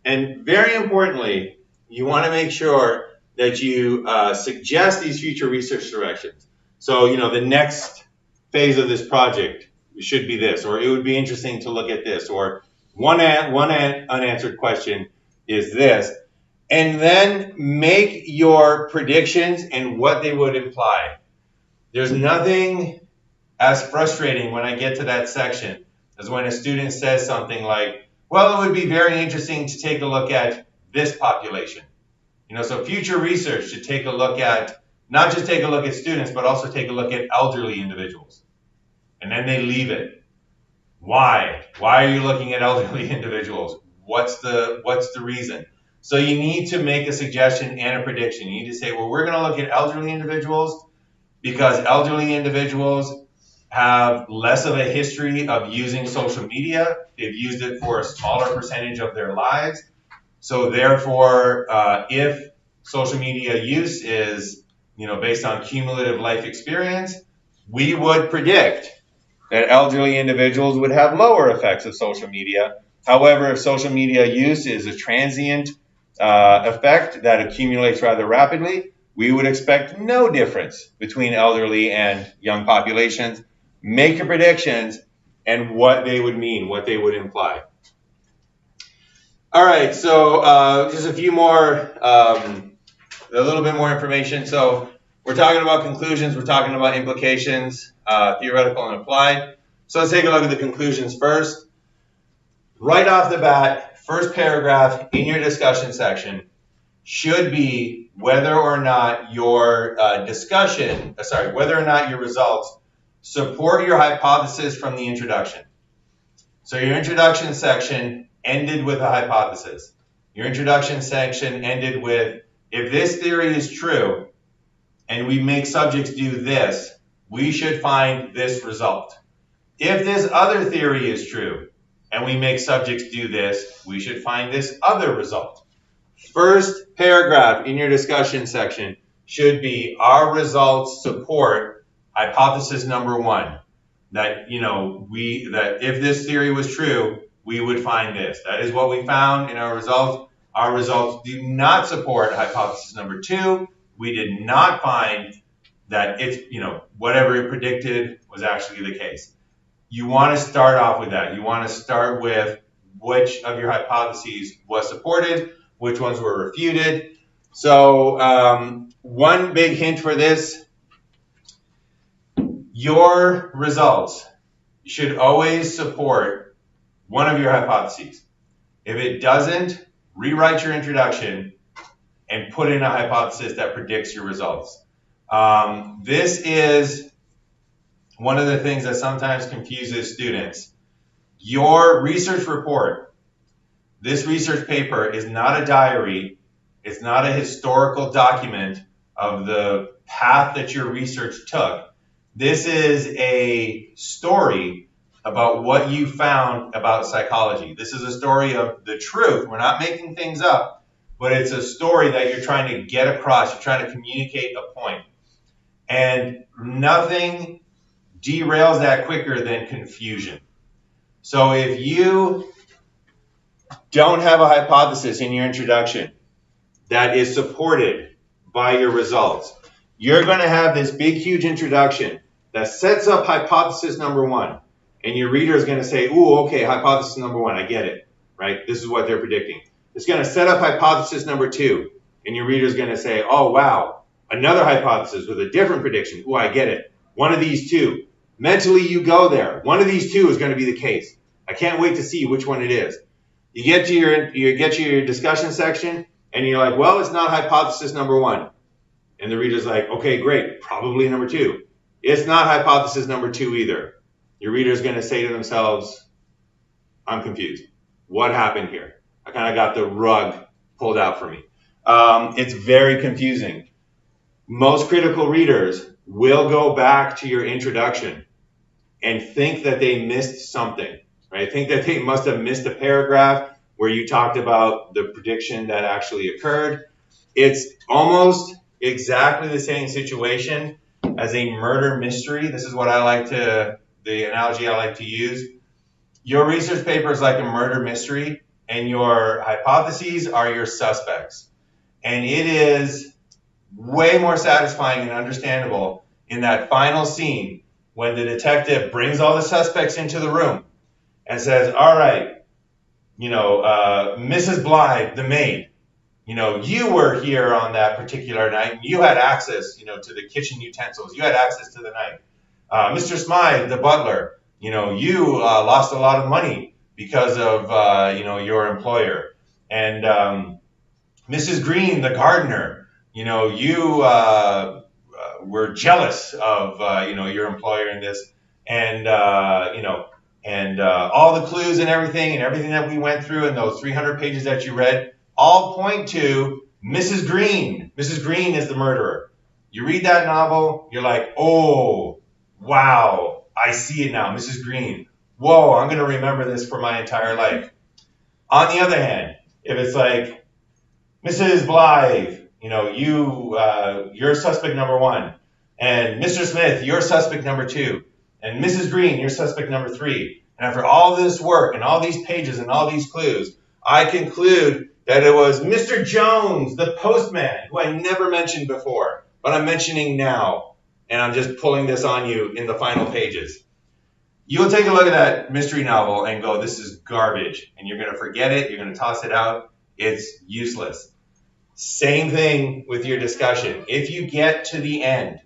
And very importantly, you want to make sure that you suggest these future research directions. So, the next phase of this project should be this, or it would be interesting to look at this, or one unanswered question is this. And then make your predictions and what they would imply. There's nothing as frustrating when I get to that section as when a student says something like, well, it would be very interesting to take a look at this population. So future research should take a look at, not just take a look at students, but also take a look at elderly individuals. And then they leave it. Why? Why are you looking at elderly individuals? What's the reason? So you need to make a suggestion and a prediction. You need to say, well, we're going to look at elderly individuals because elderly individuals have less of a history of using social media. They've used it for a smaller percentage of their lives. So therefore, if social media use is, based on cumulative life experience, we would predict that elderly individuals would have lower effects of social media. However, if social media use is a transient effect that accumulates rather rapidly, we would expect no difference between elderly and young populations. Make your predictions and what they would mean, what they would imply. All right, so just a few more, a little bit more information. So we're talking about conclusions, we're talking about implications, theoretical and applied. So let's take a look at the conclusions first. Right off the bat, first paragraph in your discussion section should be whether or not your whether or not your results support your hypothesis from the introduction. So your introduction section ended with a hypothesis. Your introduction section ended with, if this theory is true and we make subjects do this, we should find this result. If this other theory is true and we make subjects do this, we should find this other result. First paragraph in your discussion section should be, our results support hypothesis number one, that that if this theory was true, we would find this. That is what we found in our results. Our results do not support hypothesis number two. We did not find that it's, whatever it predicted was actually the case. You want to start off with that. You want to start with which of your hypotheses was supported, which ones were refuted. So one big hint for this, your results should always support one of your hypotheses. If it doesn't, rewrite your introduction and put in a hypothesis that predicts your results. This is one of the things that sometimes confuses students. Your research report This research paper is not a diary. It's not a historical document of the path that your research took. This is a story about what you found about psychology. This is a story of the truth. We're not making things up, but it's a story that you're trying to get across. You're trying to communicate a point. And nothing derails that quicker than confusion. So if you don't have a hypothesis in your introduction that is supported by your results, you're going to have this big, huge introduction that sets up hypothesis number one. And your reader is going to say, ooh, okay, hypothesis number one, I get it, right? This is what they're predicting. It's going to set up hypothesis number two. And your reader is going to say, oh, wow, another hypothesis with a different prediction. Ooh, I get it. One of these two. Mentally, you go there. One of these two is going to be the case. I can't wait to see which one it is. You get to your discussion section, and you're like, well, it's not hypothesis number one. And the reader's like, okay, great, probably number two. It's not hypothesis number two either. Your reader's going to say to themselves, I'm confused. What happened here? I kind of got the rug pulled out for me. It's very confusing. Most critical readers will go back to your introduction and think that they missed something, right? Think that they must have missed a paragraph where you talked about the prediction that actually occurred. It's almost exactly the same situation as a murder mystery. This is what the analogy I like to use. Your research paper is like a murder mystery, and your hypotheses are your suspects. And it is way more satisfying and understandable in that final scene when the detective brings all the suspects into the room and says, all right, Mrs. Blythe, the maid, you were here on that particular night, and you had access, to the kitchen utensils. You had access to the knife. Mr. Smythe, the butler, you lost a lot of money because of, your employer. And Mrs. Green, the gardener, you were jealous of, your employer in this. And, all the clues and everything that we went through in those 300 pages that you read all point to Mrs. Green. Mrs. Green is the murderer. You read that novel, you're like, oh, wow, I see it now, Mrs. Green. Whoa, I'm going to remember this for my entire life. On the other hand, if it's like, Mrs. Blythe, you're suspect number one, and Mr. Smith, you're suspect number two, and Mrs. Green, you're suspect number three. And after all this work and all these pages and all these clues, I conclude that it was Mr. Jones, the postman, who I never mentioned before, but I'm mentioning now, and I'm just pulling this on you in the final pages. You'll take a look at that mystery novel and go, this is garbage, and you're going to forget it, you're going to toss it out, it's useless. Same thing with your discussion. If you get to the end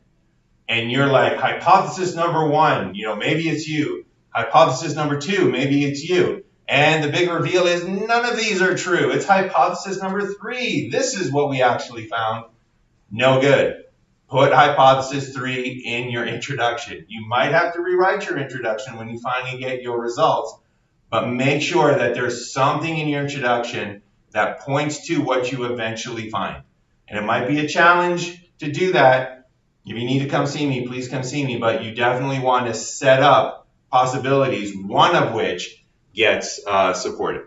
and you're like, hypothesis number one, maybe it's you. Hypothesis number two, maybe it's you. And the big reveal is none of these are true. It's hypothesis number three. This is what we actually found. No good. Put hypothesis three in your introduction. You might have to rewrite your introduction when you finally get your results, but make sure that there's something in your introduction that points to what you eventually find. And it might be a challenge to do that. If you need to come see me, please come see me, but you definitely want to set up possibilities, one of which gets supported.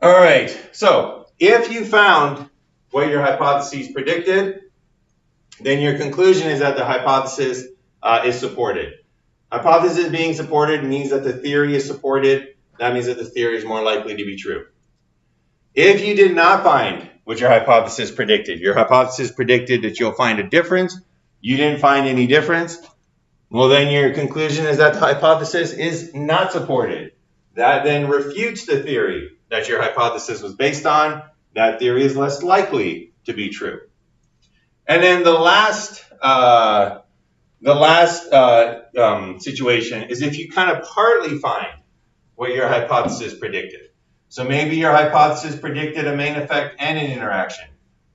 All right, so if you found what your hypotheses predicted, then your conclusion is that the hypothesis is supported. Hypothesis being supported means that the theory is supported. That means that the theory is more likely to be true. If you did not find what your hypothesis predicted that you'll find a difference, you didn't find any difference, well, then your conclusion is that the hypothesis is not supported. That then refutes the theory that your hypothesis was based on. That theory is less likely to be true. And then the last situation is if you kind of partly find what your hypothesis predicted. So maybe your hypothesis predicted a main effect and an interaction.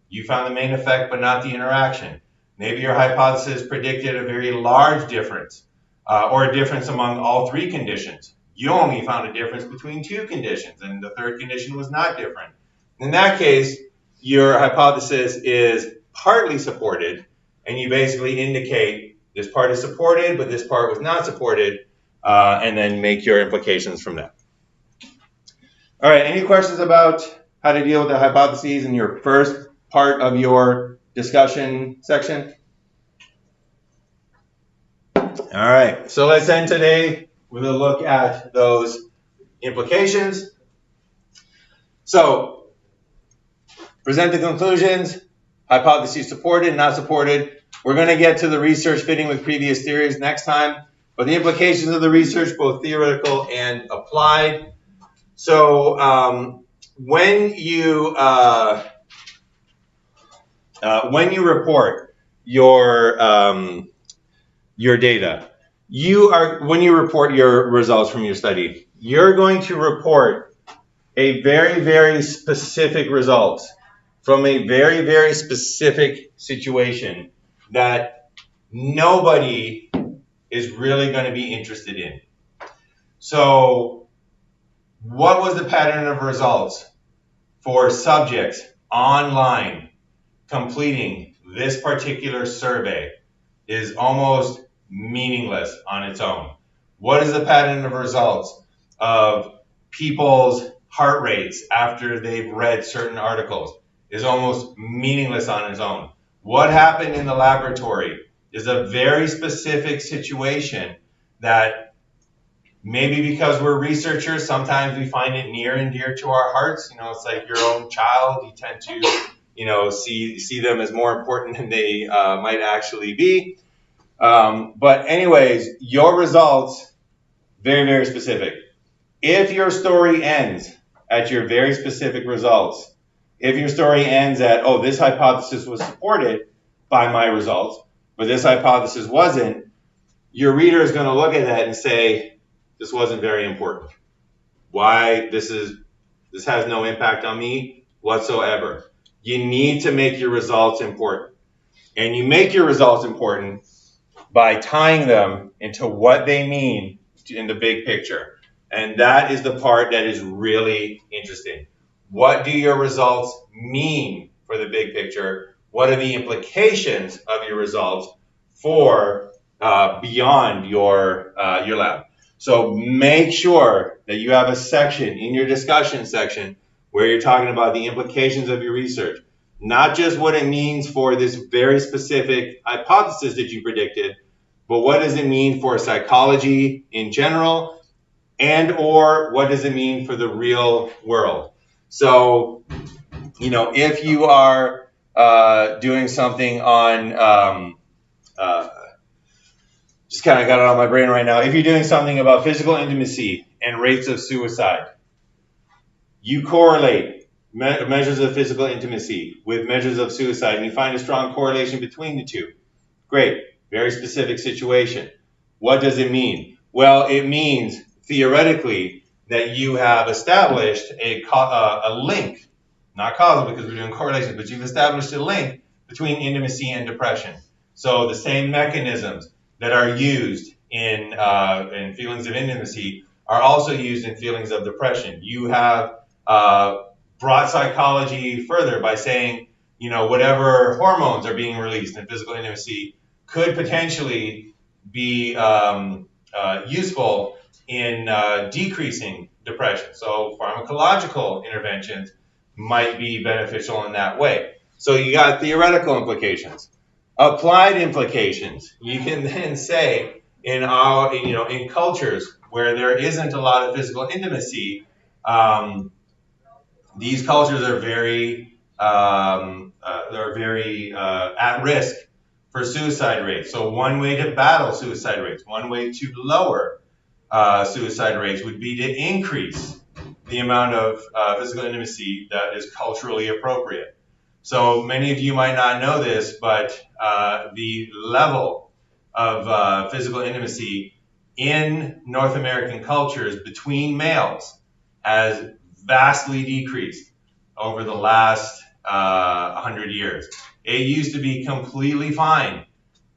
You found the main effect but not the interaction. Maybe your hypothesis predicted a very large difference or a difference among all three conditions. you only found a difference between 2 conditions, and the 3rd condition was not different. In that case, your hypothesis is partly supported, and you basically indicate this part is supported, but this part was not supported, and then make your implications from that. All right, any questions about how to deal with the hypotheses in your first part of your discussion section? All right, so let's end today with a look at those implications. So, present the conclusions, hypotheses supported, not supported. We're going to get to the research fitting with previous theories next time, but the implications of the research, both theoretical and applied. So, when you report your data, when you report your results from your study, you're going to report a very, very specific result from a very, very specific situation that nobody is really going to be interested in. So, what was the pattern of results for subjects online completing this particular survey is almost meaningless on its own. What is the pattern of results of people's heart rates after they've read certain articles is almost meaningless on its own. What happened in the laboratory is a very specific situation that maybe because we're researchers, sometimes we find it near and dear to our hearts. It's like your own child. You tend to, see them as more important than they might actually be. But anyways, your results, very, very specific. If your story ends at your very specific results, if your story ends at, oh, this hypothesis was supported by my results, but this hypothesis wasn't, your reader is going to look at that and say, this wasn't very important. Why? This has no impact on me whatsoever. You need to make your results important. And you make your results important by tying them into what they mean in the big picture. And that is the part that is really interesting. What do your results mean for the big picture? What are the implications of your results for beyond your lab? So make sure that you have a section in your discussion section where you're talking about the implications of your research. Not just what it means for this very specific hypothesis that you predicted, but what does it mean for psychology in general, and or what does it mean for the real world? So, if you are doing something on, just kind of got it on my brain right now. If you're doing something about physical intimacy and rates of suicide, you correlate measures of physical intimacy with measures of suicide, and you find a strong correlation between the two. Great. Very specific situation. What does it mean? Well, it means theoretically that you have established a link, not causal because we're doing correlation, but you've established a link between intimacy and depression. So the same mechanisms that are used in feelings of intimacy are also used in feelings of depression. You have brought psychology further by saying, whatever hormones are being released in physical intimacy could potentially be useful in decreasing depression. So pharmacological interventions might be beneficial in that way. So you got theoretical implications. Applied implications. You can then say in cultures where there isn't a lot of physical intimacy, these cultures are very at risk for suicide rates. So one way to battle suicide rates, one way to lower suicide rates would be to increase the amount of physical intimacy that is culturally appropriate. So many of you might not know this, but the level of physical intimacy in North American cultures between males has vastly decreased over the last 100 years. It used to be completely fine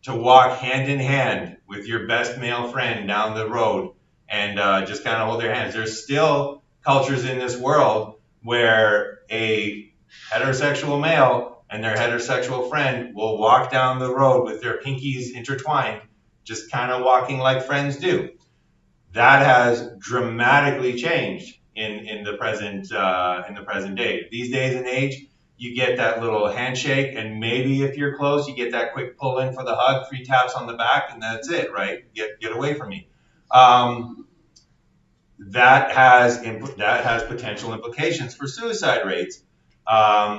to walk hand in hand with your best male friend down the road and just kind of hold their hands. There's still cultures in this world where a heterosexual male and their heterosexual friend will walk down the road with their pinkies intertwined, just kind of walking like friends do. That has dramatically changed in the present day. These days and age, you get that little handshake, and maybe if you're close, you get that quick pull in for the hug, 3 taps on the back, and that's it, right? Get away from me. That has potential implications for suicide rates.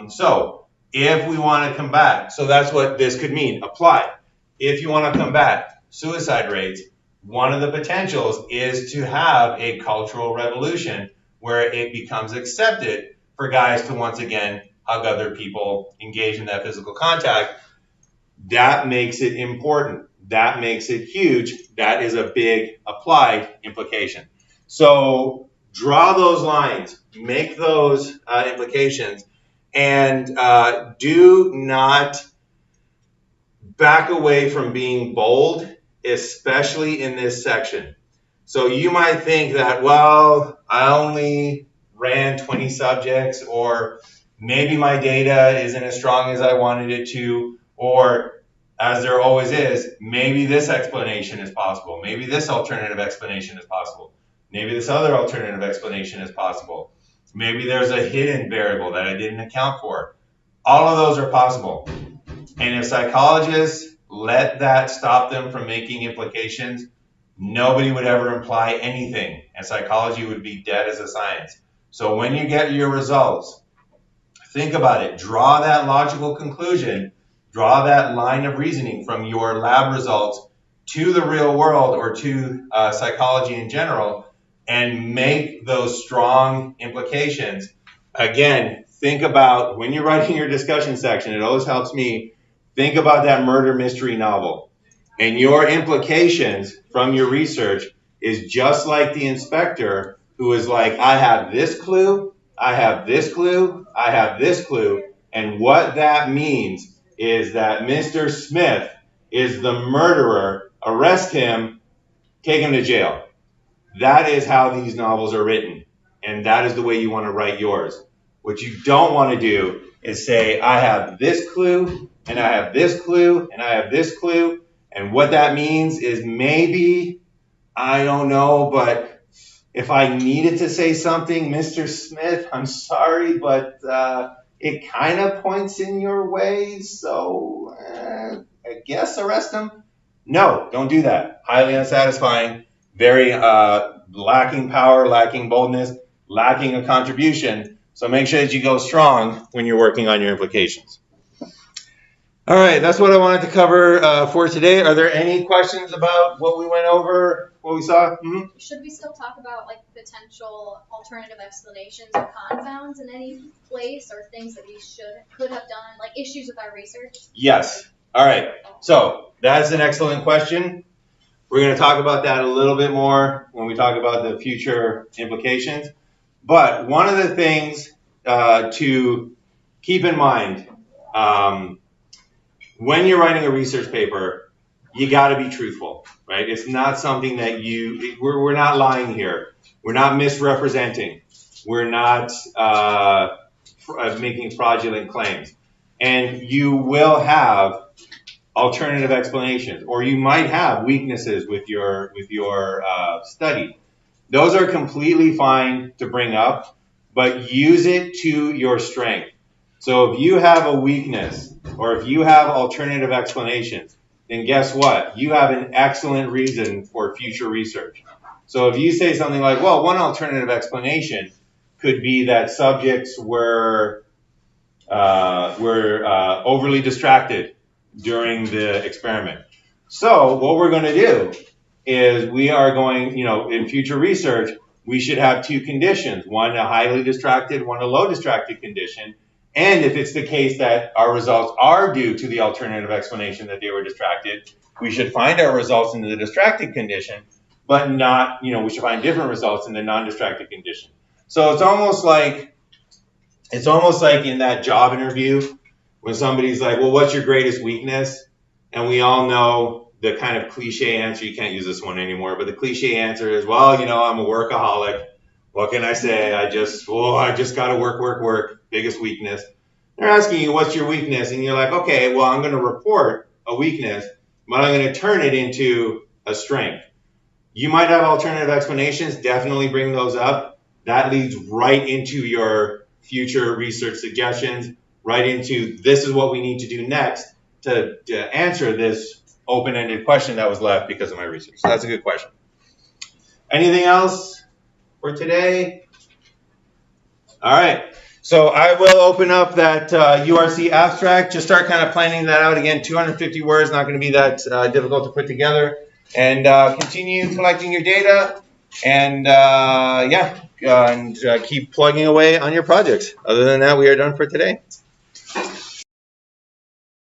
So if we want to combat, so that's what this could mean. Apply. If you want to combat suicide rates, one of the potentials is to have a cultural revolution where it becomes accepted for guys to once again hug other people, engage in that physical contact. That makes it important. That makes it huge. That is a big applied implication. So draw those lines, make those implications, and do not back away from being bold, especially in this section. So you might think that, well, I only ran 20 subjects, or maybe my data isn't as strong as I wanted it to, or as there always is, maybe this explanation is possible. Maybe this alternative explanation is possible. Maybe this other alternative explanation is possible. Maybe there's a hidden variable that I didn't account for. All of those are possible. And if psychologists let that stop them from making implications, nobody would ever imply anything, and psychology would be dead as a science. So when you get your results, think about it. Draw that logical conclusion. Draw that line of reasoning from your lab results to the real world or to psychology in general, and make those strong implications. Again, think about, when you're writing your discussion section, it always helps me, think about that murder mystery novel. And your implications from your research is just like the inspector who is like, I have this clue, I have this clue, I have this clue. And what that means is that Mr. Smith is the murderer. Arrest him, take him to jail. That is how these novels are written. And that is the way you want to write yours. What you don't want to do is say, I have this clue, and I have this clue, and I have this clue. And what that means is maybe, I don't know, but if I needed to say something, Mr. Smith, I'm sorry, but it kind of points in your way, so I guess arrest him. No, don't do that. Highly unsatisfying, very lacking power, lacking boldness, lacking a contribution. So make sure that you go strong when you're working on your implications. All right, that's what I wanted to cover for today. Are there any questions about what we went over, what we saw? Mm-hmm.
Should we still talk about like potential alternative explanations or confounds in any place, or things that we could have done, like issues with our research?
Yes. All right. So that's an excellent question. We're going to talk about that a little bit more when we talk about the future implications. But one of the things to keep in mind, when you're writing a research paper, you got to be truthful, right? It's not something that we're not lying here. We're not misrepresenting. We're not making fraudulent claims. And you will have alternative explanations, or you might have weaknesses with your study. Those are completely fine to bring up, but use it to your strength. So if you have a weakness, or if you have alternative explanations, then guess what? You have an excellent reason for future research. So if you say something like, well, one alternative explanation could be that subjects were overly distracted during the experiment. So what we're going to do is we are going, in future research, we should have two conditions, one a highly distracted, one a low distracted condition. And if it's the case that our results are due to the alternative explanation that they were distracted, we should find our results in the distracted condition, but not, we should find different results in the non-distracted condition. So it's almost like in that job interview when somebody's like, well, what's your greatest weakness? And we all know the kind of cliche answer, you can't use this one anymore, but the cliche answer is, well, you know, I'm a workaholic. What can I say? I just got to work. Biggest weakness. They're asking you, what's your weakness? And you're like, okay, well, I'm going to report a weakness, but I'm going to turn it into a strength. You might have alternative explanations. Definitely bring those up. That leads right into your future research suggestions, right into this is what we need to do next to answer this open-ended question that was left because of my research. So that's a good question. Anything else for today? All right. So I will open up that URC abstract. Just start kind of planning that out. Again, 250 words, not going to be that difficult to put together. And continue collecting your data. And keep plugging away on your projects. Other than that, we are done for today.